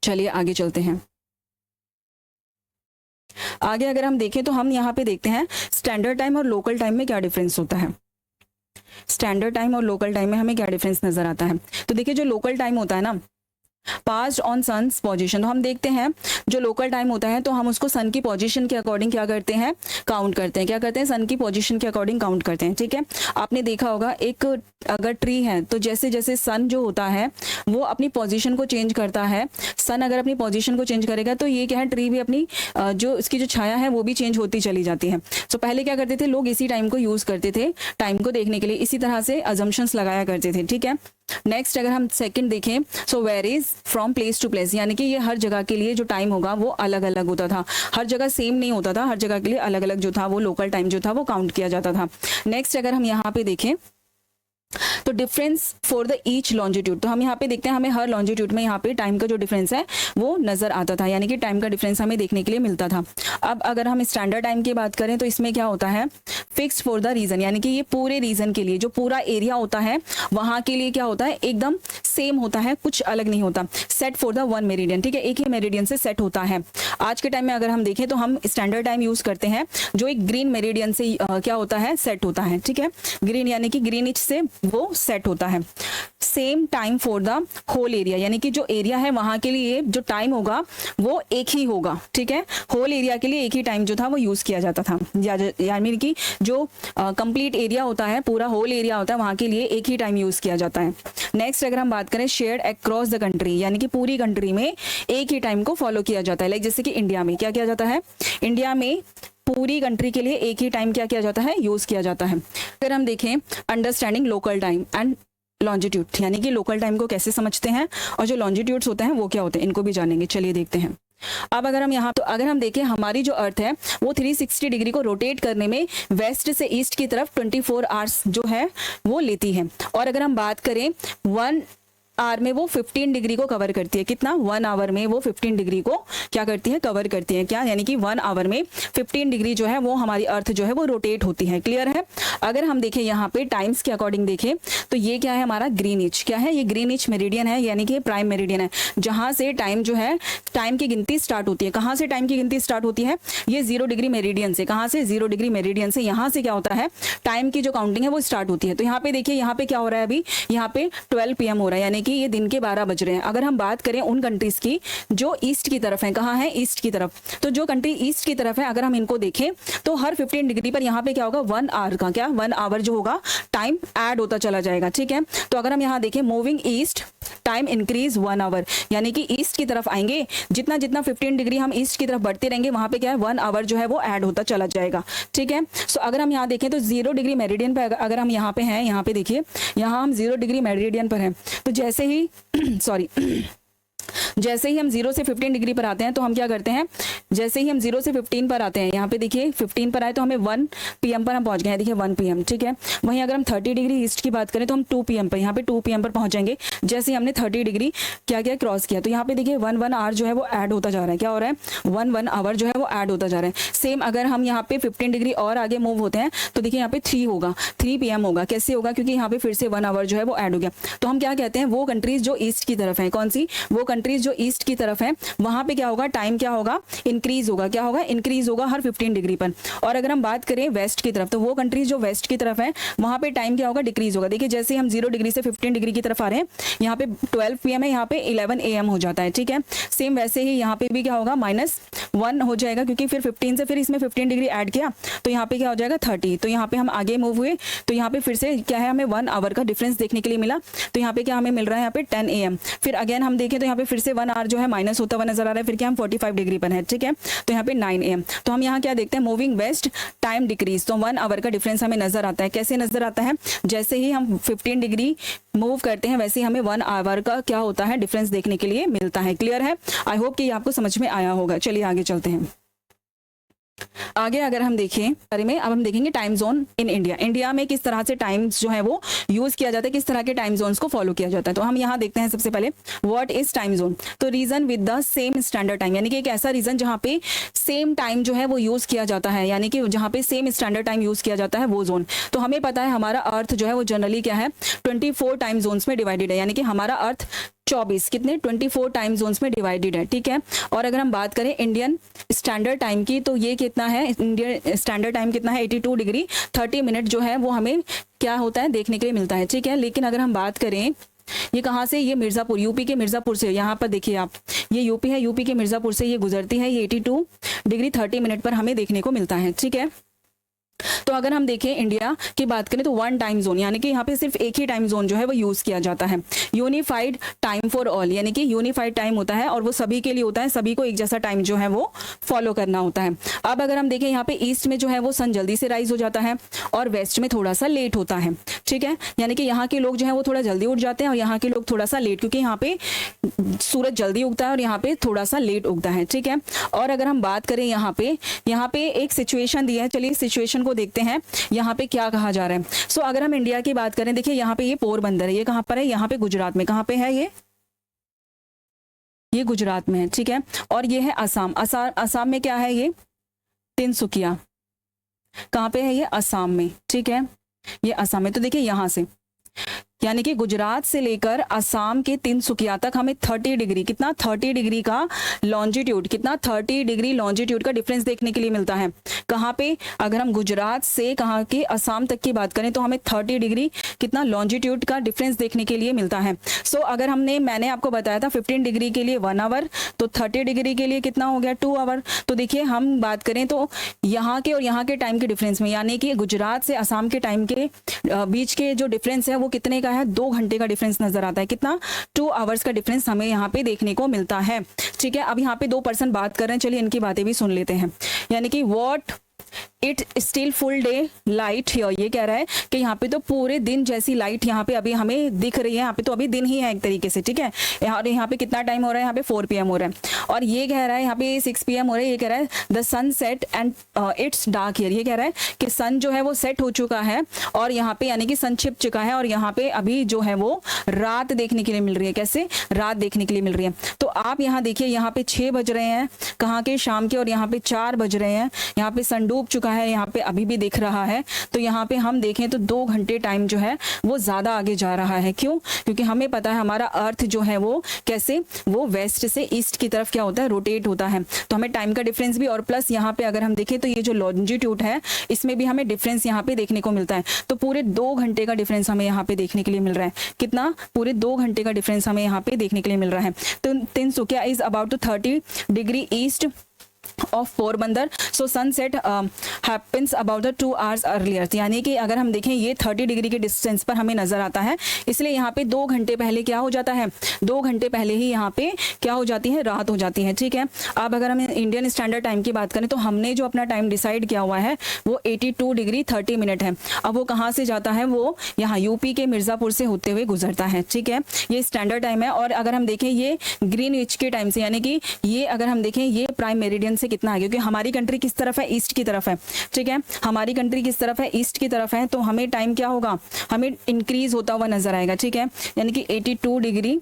चलिए आगे चलते हैं। आगे अगर हम देखें तो हम यहाँ पे देखते हैं स्टैंडर्ड टाइम और लोकल टाइम में क्या डिफरेंस होता है। स्टैंडर्ड टाइम और लोकल टाइम में हमें क्या डिफरेंस नजर आता है। तो देखिए, जो लोकल टाइम होता है ना, पास्ड ऑन सन्स पोजीशन, तो हम देखते हैं जो लोकल टाइम होता है तो हम उसको सन की पोजीशन के अकॉर्डिंग क्या करते हैं, काउंट करते हैं। क्या करते हैं, सन की पोजीशन के अकॉर्डिंग काउंट करते हैं। ठीक है, आपने देखा होगा एक अगर ट्री है तो जैसे जैसे सन जो होता है वो अपनी पोजीशन को चेंज करता है, सन अगर अपनी पोजीशन को चेंज करेगा तो ये क्या है, ट्री भी अपनी जो इसकी जो छाया है वो भी चेंज होती चली जाती है। तो पहले क्या करते थे लोग, इसी टाइम को यूज करते थे टाइम को देखने के लिए, इसी तरह से अजम्पशंस लगाया करते थे। ठीक है, नेक्स्ट अगर हम सेकंड देखें, so varies from place to place, यानी कि ये हर जगह के लिए जो टाइम होगा वो अलग अलग होता था, हर जगह सेम नहीं होता था, हर जगह के लिए अलग अलग जो था वो लोकल टाइम जो था वो काउंट किया जाता था। नेक्स्ट अगर हम यहाँ पे देखें तो difference for the each longitude, तो हम यहाँ पे देखते हैं हमें हर लॉन्जिट्यूड में यहाँ पे टाइम का जो डिफरेंस है वो नजर आता था, यानी कि टाइम का डिफरेंस हमें देखने के लिए मिलता था। अब अगर हम स्टैंडर्ड टाइम की बात करें तो इसमें क्या होता है, फिक्स्ड फॉर द रीजन, यानी कि ये पूरे रीजन के लिए जो पूरा एरिया होता है वहां के लिए क्या होता है, एकदम सेम होता है, कुछ अलग नहीं होता। Set for the one meridian, ठीक है, एक ही मेरिडियन से सेट होता है। आज के टाइम में अगर हम देखें तो हम स्टैंडर्ड टाइम यूज करते हैं जो एक ग्रीन मेरिडियन से क्या होता है, सेट होता है, ठीक है, ग्रीन यानी कि ग्रीनिच से वो सेट होता है। Same time for the whole area, यानी कि जो एरिया है वहां के लिए जो टाइम होगा वो एक ही होगा, ठीक है, होल एरिया के लिए एक ही टाइम जो था वो यूज किया जाता था, यानी कि जो कंप्लीट एरिया होता है, पूरा होल एरिया होता है, वहां के लिए एक ही टाइम यूज किया जाता है। नेक्स्ट अगर हम बात करें शेयर्ड अक्रॉस द कंट्री, यानी कि पूरी कंट्री में एक ही टाइम को फॉलो किया जाता है। लाइक जैसे कि इंडिया में क्या किया जाता है, इंडिया में पूरी कंट्री के लिए एक ही टाइम क्या किया जाता है, यूज किया जाता है। अगर हम देखें understanding local time and longitude, यानी कि लोकल टाइम को कैसे समझते हैं और जो लॉन्जिट्यूड्स होते हैं वो क्या होते हैं, इनको भी जानेंगे। चलिए देखते हैं। अब अगर हम यहाँ तो अगर हम देखें हमारी जो अर्थ है वो 360 डिग्री को रोटेट करने में वेस्ट से ईस्ट की तरफ 24 आवर्स जो है वो लेती है। और अगर हम बात करें 1 आवर में वो 15 डिग्री को कवर करती है। कितना, 1 आवर में वो 15 डिग्री को क्या करती है, कवर करती है। क्या, यानी कि 1 आवर में 15 डिग्री जो है वो हमारी अर्थ जो है वो रोटेट होती है। क्लियर है। अगर हम देखें यहाँ पे टाइम्स के अकॉर्डिंग देखें तो ये क्या है, हमारा ग्रीनिच, क्या है, ये ग्रीनिच मेरिडियन है, यानी कि प्राइम मेरिडियन है, जहां से टाइम जो है, टाइम की गिनती स्टार्ट होती है। कहां से टाइम की गिनती स्टार्ट होती है, ये 0 डिग्री मेरिडियन से। कहां से, 0 डिग्री मेरिडियन से, यहाँ से क्या होता है, टाइम की जो काउंटिंग है वो स्टार्ट होती है। तो यहाँ पे देखिए, यहाँ पे क्या हो रहा है, अभी यहाँ पे 12 PM हो रहा है, यानी कि ये दिन के 12 बज रहे हैं। अगर हम बात करें उन कंट्रीज की जो ईस्ट की तरफ है, कहाँ है, ईस्ट की तरफ, तो जो कंट्री ईस्ट की तरफ है अगर हम इनको देखें तो हर 15 डिग्री पर यहाँ पे क्या होगा, 1 आवर का क्या, 1 आवर जो होगा टाइम ऐड होता चला जाएगा। ठीक है, तो अगर हम यहाँ देखें moving east time increase 1 hour, यानी कि ईस्ट की तरफ आएंगे, जितना जितना 15 डिग्री हम ईस्ट की तरफ बढ़ते रहेंगे वहां पे क्या है, 1 आवर जो है वो ऐड होता चला जाएगा। ठीक है, सो अगर हम यहाँ देखें तो 0 डिग्री मेरिडियन पे अगर हम यहाँ पे हैं, यहाँ पे देखिए, यहाँ हम 0 डिग्री मेरिडियन पर हैं, तो जैसे ही सॉरी जैसे ही हम 0 से 15 डिग्री पर आते हैं तो हम क्या करते हैं, जैसे ही हम 0 से 15 पर आते हैं, यहाँ पे देखिए 15 पर आए तो हमें 1 PM पर हम पहुंच गए हैं, देखिए 1 PM। ठीक है, वहीं अगर हम 30 डिग्री ईस्ट की बात करें तो हम 2 PM पर, यहाँ पे 2 PM पर पहुंचेंगे जैसे हमने 30 डिग्री क्या क्या क्रॉस किया। तो यहाँ पे देखिए 1 आवर जो है वो ऐड होता जा रहा है। क्या हो रहा है, 1 आवर जो है वो ऐड होता जा रहा है। सेम अगर हम यहाँ पे 15 डिग्री और आगे मूव होते हैं तो देखिए यहाँ पे 3 होगा, 3 PM होगा। कैसे होगा, क्योंकि यहाँ पे फिर से 1 आवर जो है वो ऐड हो गया। तो हम क्या कहते हैं, वो कंट्रीज जो ईस्ट की तरफ है, कौन सी, वो कंट्रीज जो ईस्ट की तरफ है, वहां पे क्या होगा, टाइम क्या होगा, इंक्रीज होगा। क्या होगा, इंक्रीज होगा हर 15 डिग्री पर। और अगर हम बात करें वेस्ट की तरफ, तो वो कंट्रीज जो वेस्ट की तरफ है वहां पे टाइम क्या होगा, डिक्रीज होगा। देखिए जैसे हम 0 डिग्री से 15 डिग्री की तरफ आ रहे हैं, यहाँ पे 12 PM है, यहाँ पे 11 AM हो जाता है। ठीक है, सेम वैसे ही यहाँ पे भी क्या होगा, -1 हो जाएगा, क्योंकि फिर 15 से फिर इसमें 15 डिग्री ऐड किया तो यहाँ पे क्या हो जाएगा 30। तो यहाँ पे हम आगे मूव हुए तो यहाँ पे फिर से क्या है, हमें 1 आवर का डिफरेंस देखने के लिए मिला। तो यहाँ पे क्या हमें मिल रहा है, यहाँ पे 10 AM। फिर अगेन हम देखें तो यहाँ पे फिर से 1 आवर जो है माइनस होता हुआ नजर आ रहा है। फिर क्या हम 45 डिग्री पर है। ठीक है, तो यहाँ पे 9 AM। तो हम यहाँ क्या देखते हैं, मूविंग वेस्ट टाइम डिक्रीज, तो 1 आवर का डिफरेंस हमें नजर आता है। कैसे नजर आता है, जैसे ही हम 15 डिग्री मूव करते हैं वैसे ही हमें 1 आवर का क्या होता है, डिफरेंस देखने के लिए मिलता है। क्लियर है, आई होप कि ये आपको समझ में आया होगा। चलिए आगे चलते हैं। आगे अगर हम देखें बारे में, अब हम देखेंगे time zone in India. India में किस तरह से टाइम्स जो है वो यूज किया जाता है, किस तरह के टाइम जोन्स को फॉलो किया जाता है। तो हम यहाँ देखते हैं सबसे पहले व्हाट इज टाइम जोन। तो region with the same standard time, यानी कि एक ऐसा रीजन जहाँ पे सेम टाइम जो है वो यूज किया जाता है, यानी कि जहाँ पे सेम स्टैंडर्ड टाइम यूज किया जाता है वो जोन। तो हमें पता है हमारा अर्थ जो है वो जनरली क्या है, 24 टाइम जोन्स में डिवाइडेड है, यानी कि हमारा अर्थ 24 टाइम जोन्स में डिवाइडेड है। ठीक है, और अगर हम बात करें इंडियन स्टैंडर्ड टाइम की तो ये कितना है, इंडियन स्टैंडर्ड टाइम कितना है, 82 डिग्री 30 मिनट जो है वो हमें क्या होता है, देखने के लिए मिलता है। ठीक है, लेकिन अगर हम बात करें ये कहाँ से, ये मिर्जापुर, यूपी के मिर्जापुर से, यहाँ पर देखिए आप, ये यूपी है, यूपी के मिर्जापुर से ये गुजरती है, ये 82 डिग्री 30 मिनट पर हमें देखने को मिलता है। ठीक है, तो अगर हम देखें इंडिया की बात करें तो 1 टाइम जोन, यानी कि यहाँ पे सिर्फ एक ही टाइम जोन जो है वो यूज किया जाता है। यूनिफाइड टाइम फॉर ऑल, यानी कि यूनिफाइड टाइम होता है और वो सभी के लिए होता है, सभी को एक जैसा टाइम जो है वो फॉलो करना होता है। अब अगर हम देखें यहाँ पे ईस्ट में जो है वो सन जल्दी से राइज हो जाता है और वेस्ट में थोड़ा सा लेट होता है। ठीक है, यानी कि यहाँ के लोग जो है वो थोड़ा जल्दी उठ जाते हैं और यहाँ के लोग थोड़ा सा लेट, क्योंकि यहाँ पे सूरज जल्दी उगता है और यहाँ पे थोड़ा सा लेट उगता है। ठीक है, और अगर हम बात करें यहाँ पे एक सिचुएशन दी है, चलिए इस सिचुएशन को देखते हैं यहाँ पे क्या कहा जा रहा है। सो अगर हम इंडिया की बात करें, देखिए यहाँ पे ये पोरबंदर है, ये कहाँ पर है, यहाँ पे गुजरात में। कहाँ पे है ये गुजरात में है, ठीक है। और ये है असम। असम में क्या है, ये तिनसुकिया। कहाँ पे है ये, असम में, ठीक है, ये असम में। तो देखिए यहाँ से यानी कि गुजरात से लेकर असम के तिनसुकिया तक हमें 30 डिग्री, कितना 30 डिग्री का लॉन्जिट्यूड, कितना 30 डिग्री लॉन्जिट्यूड का डिफरेंस देखने के लिए मिलता है। कहाँ पे, अगर हम गुजरात से कहाँ के असम तक की बात करें तो हमें 30 डिग्री कितना लॉन्जिट्यूड का डिफरेंस देखने के लिए मिलता है। सो अगर मैंने आपको बताया था 15 डिग्री के लिए 1 आवर, तो 30 डिग्री के लिए कितना हो गया 2 आवर। तो देखिए हम बात करें तो यहाँ के और यहाँ के टाइम के डिफरेंस में, यानी कि गुजरात से असम के टाइम के बीच के जो डिफरेंस है वो कितने का है, 2 घंटे का डिफरेंस नजर आता है। कितना, 2 आवर्स का डिफरेंस हमें यहाँ पे देखने को मिलता है, ठीक है। अब यहाँ पे 2 पर्सन बात कर रहे हैं, चलिए इनकी बातें भी सुन लेते हैं। यानी कि what it still full day light here, ये कह रहा है कि यहाँ पे तो पूरे दिन जैसी लाइट यहाँ पे अभी हमें दिख रही है, यहाँ पे तो अभी दिन ही है एक तरीके से, ठीक है। यहाँ पे कितना टाइम हो रहा है, यहाँ पे 4 PM हो रहा है। और ये कह रहा है यहाँ पे 6 PM हो रहा है, ये कह रहा है the sun set and it's dark here, ये कह रहा है कि सन जो है वो सेट हो चुका है और यहाँ पे यानी कि सन छिप चुका है और यहाँ पे अभी जो है वो रात देखने के लिए मिल रही है। कैसे, रात देखने के लिए मिल रही है। तो आप यहाँ देखिए, यहाँ पे 6 बज रहे हैं कहाँ के, शाम के, और यहाँ पे 4 बज रहे हैं, यहाँ पे सन डूब चुका है, यहाँ पे अभी भी दिख रहा है। तो यहाँ पे हम देखें तो 2 घंटे टाइम जो है वो ज्यादा आगे जा रहा है। क्यों, क्योंकि हमें पता है हमारा अर्थ जो है वो कैसे, वो वेस्ट से ईस्ट की तरफ क्या होता है, रोटेट होता है। तो हमें टाइम का डिफरेंस भी, और प्लस यहाँ पे अगर हम देखें तो ये जो लॉन्जिट्यूड है इसमें भी हमें डिफरेंस यहाँ पे देखने को मिलता है। तो पूरे 2 घंटे का डिफरेंस हमें यहाँ पे देखने के लिए मिल रहा है। कितना, पूरे 2 घंटे का डिफरेंस हमें यहाँ पे देखने के लिए मिल रहा है। तो Tinsukia is about to 30 degree east of Porbandar, so sunset happens about the 2 hours earlier. यानी कि अगर हम देखें ये 30 डिग्री के डिस्टेंस पर हमें नजर आता है, इसलिए यहाँ पे 2 घंटे पहले क्या हो जाता है, 2 घंटे पहले ही यहाँ पे क्या हो जाती है, रात हो जाती है, ठीक है। अब अगर हम इंडियन स्टैंडर्ड टाइम की बात करें तो हमने जो अपना टाइम डिसाइड किया हुआ है वो 82 डिग्री 30 मिनट है। अब वो कहाँ से जाता है, वो यहाँ यूपी के मिर्जापुर से होते हुए गुजरता है, ठीक है। ये स्टैंडर्ड टाइम है। और अगर हम देखें ये ग्रीनविच के टाइम से, यानी कि ये अगर हम देखें ये प्राइम मेरिडियन से कितना है, क्योंकि हमारी कंट्री किस तरफ है, ईस्ट की तरफ है, ठीक है। हमारी कंट्री किस तरफ है, ईस्ट की तरफ है। तो हमें टाइम क्या होगा, हमें इंक्रीज होता हुआ नजर आएगा, ठीक है। यानी कि 82 डिग्री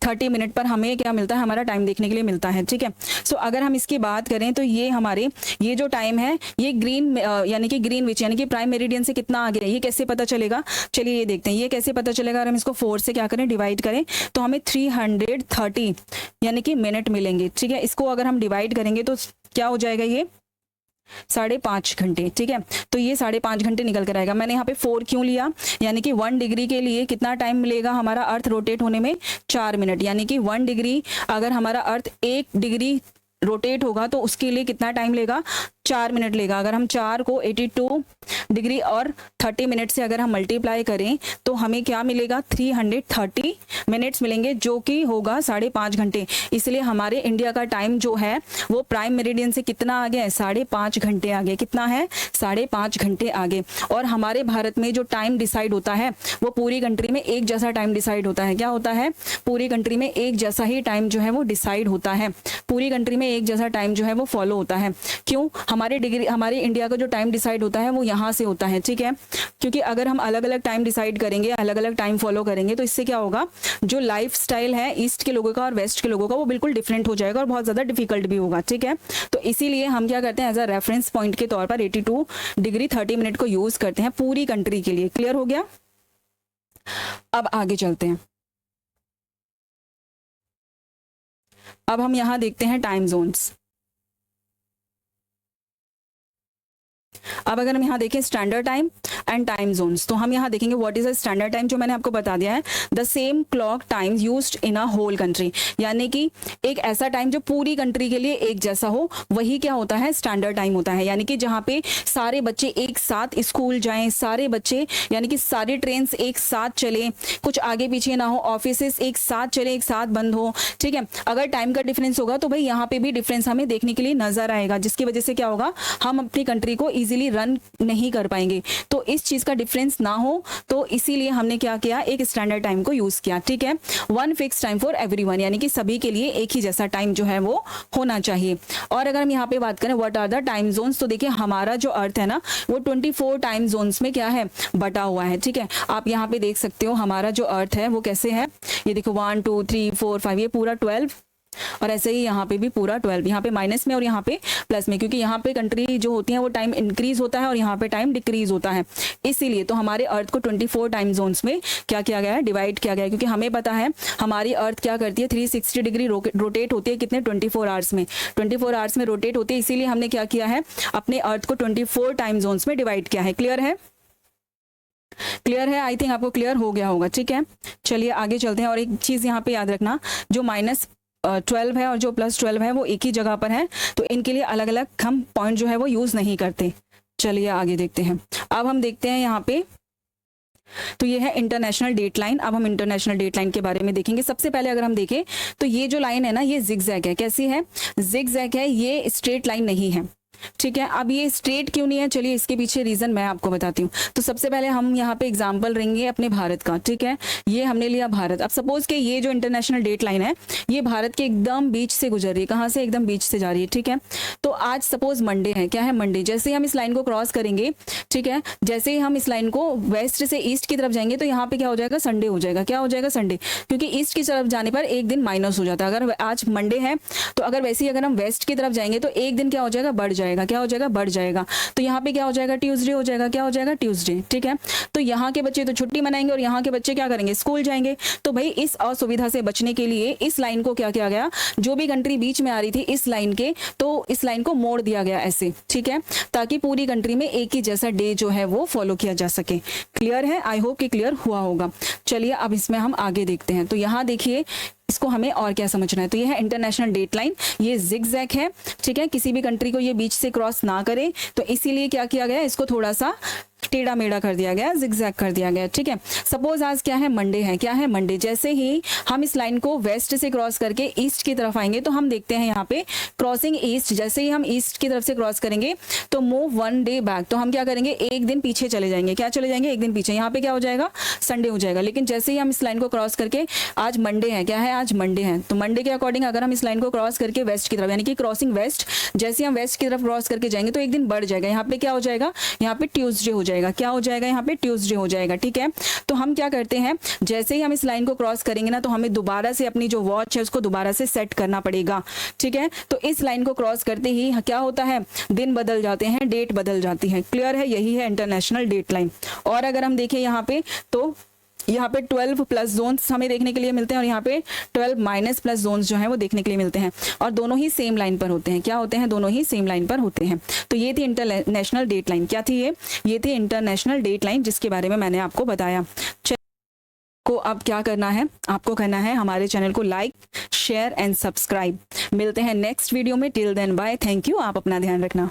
30 मिनट पर हमें क्या मिलता है, हमारा टाइम देखने के लिए मिलता है, ठीक है। सो अगर हम इसकी बात करें तो ये हमारे ये जो टाइम है ये ग्रीन यानी कि ग्रीनविच यानी कि प्राइम मेरिडियन से कितना आगे है, ये कैसे पता चलेगा, चलिए ये देखते हैं। ये कैसे पता चलेगा, अगर हम इसको 4 से क्या करें, डिवाइड करें तो हमें 330 यानी कि मिनट मिलेंगे, ठीक है। इसको अगर हम डिवाइड करेंगे तो क्या हो जाएगा, ये 5.5 घंटे, ठीक है। तो ये 5.5 घंटे निकल कर आएगा। मैंने यहाँ पे 4 क्यों लिया, यानी कि 1 डिग्री के लिए कितना टाइम मिलेगा हमारा अर्थ रोटेट होने में, 4 मिनट। यानी कि 1 डिग्री अगर हमारा अर्थ 1 डिग्री रोटेट होगा तो उसके लिए कितना टाइम लेगा, 4 मिनट लेगा। अगर हम 4 को 82 डिग्री और 30 मिनट से अगर हम मल्टीप्लाई करें तो हमें क्या मिलेगा, 330 मिनट्स मिलेंगे, जो कि होगा 5.5 घंटे। इसलिए हमारे इंडिया का टाइम जो है वो प्राइम मेरिडियन से कितना आगे है, 5.5 घंटे आगे। कितना है, 5.5 घंटे आगे। और हमारे भारत में जो टाइम डिसाइड होता है वो पूरी कंट्री में एक जैसा टाइम डिसाइड होता है। क्या होता है, पूरी कंट्री में एक जैसा ही टाइम जो है वो डिसाइड होता है, पूरी कंट्री में एक जैसा टाइम जो है वो फॉलो होता है। क्यों, हमारे इंडिया का जो टाइम डिसाइड होता है वो यहाँ से होता है, ठीक है। क्योंकि अगर हम अलग अलग टाइम डिसाइड करेंगे, अलग अलग टाइम फॉलो करेंगे तो इससे क्या होगा, जो लाइफ स्टाइल है ईस्ट के लोगों का और वेस्ट के लोगों का वो बिल्कुल डिफरेंट हो जाएगा और बहुत ज्यादा डिफिकल्ट भी होगा, ठीक है। तो इसीलिए हम क्या करते हैं, एज अ रेफरेंस पॉइंट के तौर पर 82 डिग्री 30 मिनट को यूज करते हैं पूरी कंट्री के लिए। क्लियर हो गया। अब आगे चलते हैं। अब हम यहां देखते हैं टाइम जोन्स। अब अगर हम यहाँ देखें standard time and time zones, तो हम यहाँ देखेंगे what is a standard time, जो मैंने आपको बता दिया है, the same clock time used in a whole country. यानी कि एक ऐसा टाइम जो पूरी कंट्री के लिए एक जैसा हो, वही क्या होता है, स्टैंडर्ड टाइम होता है। यानी कि जहाँ पे सारे बच्चे एक साथ स्कूल जाएं, सारे बच्चे यानी कि सारी ट्रेन एक साथ चले, कुछ आगे पीछे ना हो, ऑफिसेस एक साथ चले, एक साथ बंद हो, ठीक है। अगर टाइम का डिफरेंस होगा तो भाई यहाँ पे भी डिफरेंस हमें देखने के लिए नजर आएगा, जिसकी वजह से क्या होगा, हम अपनी कंट्री को इजीली रन नहीं कर पाएंगे। तो इस चीज़ का डिफरेंस ना हो तो इसीलिए हमने क्या किया, एक स्टैंडर्ड टाइम को यूज़ किया, ठीक है। One fix time for everyone, यानी कि सभी के लिए एक ही जैसा टाइम जो है वो होना चाहिए। और अगर हम यहाँ पे बात करें what are the time zones, तो देखिए हमारा जो अर्थ है ना वो 24 टाइम जोन्स में क्या है, बटा हुआ है, ठीक है। आप यहाँ पे देख सकते हो हमारा जो अर्थ है वो कैसे है, ये देखो 1 2 3 4 5, ये पूरा 12, और ऐसे ही यहाँ पे भी पूरा 12, यहाँ पे माइनस में और यहाँ पे प्लस में, क्योंकि यहाँ पे कंट्री जो होती है वो टाइम इंक्रीज होता है और यहाँ पे टाइम डिक्रीज होता है, इसीलिए तो हमारे अर्थ को 24 टाइम जोन्स में क्या किया गया है, डिवाइड किया गया है। क्योंकि हमें पता है हमारी अर्थ क्या करती है, 360 डिग्री रोटेट होती है, कितने 24 आवर्स में, 24 आवर्स में रोटेट होती है, इसीलिए हमने क्या किया है, अपने अर्थ को 24 टाइम जोन्स में डिवाइड किया है। क्लियर है, क्लियर है, आई थिंक आपको क्लियर हो गया होगा, ठीक है। चलिए आगे चलते हैं। और एक चीज यहाँ पे याद रखना, जो -12 है और जो +12 है वो एक ही जगह पर है, तो इनके लिए अलग अलग हम पॉइंट जो है वो यूज नहीं करते। चलिए आगे देखते हैं। अब हम देखते हैं यहाँ पे, तो ये है इंटरनेशनल डेट लाइन। अब हम इंटरनेशनल डेट लाइन के बारे में देखेंगे। सबसे पहले अगर हम देखें तो ये जो लाइन है ना, ये जिगजैग है। कैसी है, जिगजैग है, ये स्ट्रेट लाइन नहीं है, ठीक है। अब ये स्ट्रेट क्यों नहीं है, चलिए इसके पीछे रीजन मैं आपको बताती हूँ। तो सबसे पहले हम यहाँ पे एग्जांपल लेंगे अपने भारत का, ठीक है। ये हमने लिया भारत। अब सपोज कि ये जो इंटरनेशनल डेट लाइन है ये भारत के एकदम बीच से गुजर रही है, कहाँ से, एकदम बीच से जा रही है, ठीक है। तो आज सपोज मंडे है, क्या है, मंडे। जैसे ही हम इस लाइन को क्रॉस करेंगे, ठीक है, जैसे ही हम इस लाइन को वेस्ट से ईस्ट की तरफ जाएंगे तो यहाँ पे क्या हो जाएगा, संडे हो जाएगा। क्या हो जाएगा, संडे, क्योंकि ईस्ट की तरफ जाने पर एक दिन माइनस हो जाता है। अगर आज मंडे है तो अगर वैसे ही अगर हम वेस्ट की तरफ जाएंगे तो एक दिन क्या हो जाएगा, बढ़ जाएगा। क्या हो जाएगा, बढ़ जाएगा। तो यहाँ पे क्या हो जाएगा, ट्यूसडे हो जाएगा। क्या हो जाएगा, ट्यूसडे, ठीक है। तो यहाँ के बच्चे तो छुट्टी मनाएंगे और यहाँ के बच्चे क्या करेंगे, स्कूल जाएंगे। तो भाई इस असुविधा से बचने के लिए इस लाइन को क्या किया गया, जो भी कंट्री बीच में आ रही थी इस लाइन के, तो इस लाइन को मोड़ दिया गया ऐसे, ठीक है, ताकि पूरी कंट्री में एक ही जैसा डे जो है वो फॉलो किया जा सके। क्लियर है, आई होप कि क्लियर हुआ होगा। चलिए अब इसमें हम आगे देखते हैं। तो यहाँ देखिए इसको हमें और क्या समझना है। तो ये है इंटरनेशनल डेट लाइन, ये जिगजैग है, ठीक है। किसी भी कंट्री को ये बीच से क्रॉस ना करे, तो इसीलिए क्या किया गया, इसको थोड़ा सा टेढ़ा मेढ़ा कर दिया गया, जिगजैग कर दिया गया, ठीक है। सपोज आज क्या है, मंडे है। क्या है, मंडे। जैसे ही हम इस लाइन को वेस्ट से क्रॉस करके ईस्ट की तरफ आएंगे तो हम देखते हैं यहाँ पे क्रॉसिंग ईस्ट, जैसे ही हम ईस्ट की तरफ से क्रॉस करेंगे तो मूव 1 डे बैक, तो हम क्या करेंगे, एक दिन पीछे चले जाएंगे। क्या चले जाएंगे, एक दिन पीछे। यहाँ पे क्या हो जाएगा, संडे हो जाएगा। लेकिन जैसे ही हम इस लाइन को क्रॉस करके, आज मंडे है, क्या है, आज मंडे है, तो मंडे के अकॉर्डिंग अगर हम इस लाइन को क्रॉस करके वेस्ट की तरफ, यानी कि क्रॉसिंग वेस्ट, जैसे ही हम वेस्ट की तरफ क्रॉस करके जाएंगे तो एक दिन बढ़ जाएगा। यहाँ पे क्या हो जाएगा, यहाँ पे ट्यूसडे हो जाएगा। क्या हो जाएगा, यहाँ पे ट्यूसडे हो जाएगा, ठीक है। तो हम क्या करते हैं, जैसे ही हम इस लाइन को क्रॉस करेंगे ना, तो हमें दोबारा से अपनी जो वॉच है उसको दोबारा से सेट करना पड़ेगा, ठीक है। तो इस लाइन को क्रॉस करते ही क्या होता है, दिन बदल जाते हैं, डेट बदल जाती है। क्लियर है, यही है इंटरनेशनल डेट लाइन। और अगर हम देखें यहाँ पे, तो यहाँ पे 12 प्लस जोन्स हमें देखने के लिए मिलते हैं और यहाँ पे 12 माइनस प्लस जोन्स जो हैं वो देखने के लिए मिलते हैं, और दोनों ही सेम लाइन पर होते हैं। क्या होते हैं, दोनों ही सेम लाइन पर होते हैं। तो ये थी इंटरनेशनल डेट लाइन। क्या थी ये थी इंटरनेशनल डेट लाइन, जिसके बारे में मैंने आपको बताया। को अब क्या करना है, आपको करना है हमारे चैनल को लाइक, शेयर एंड सब्सक्राइब। मिलते हैं नेक्स्ट वीडियो में। Till then bye, thank you. आप अपना ध्यान रखना।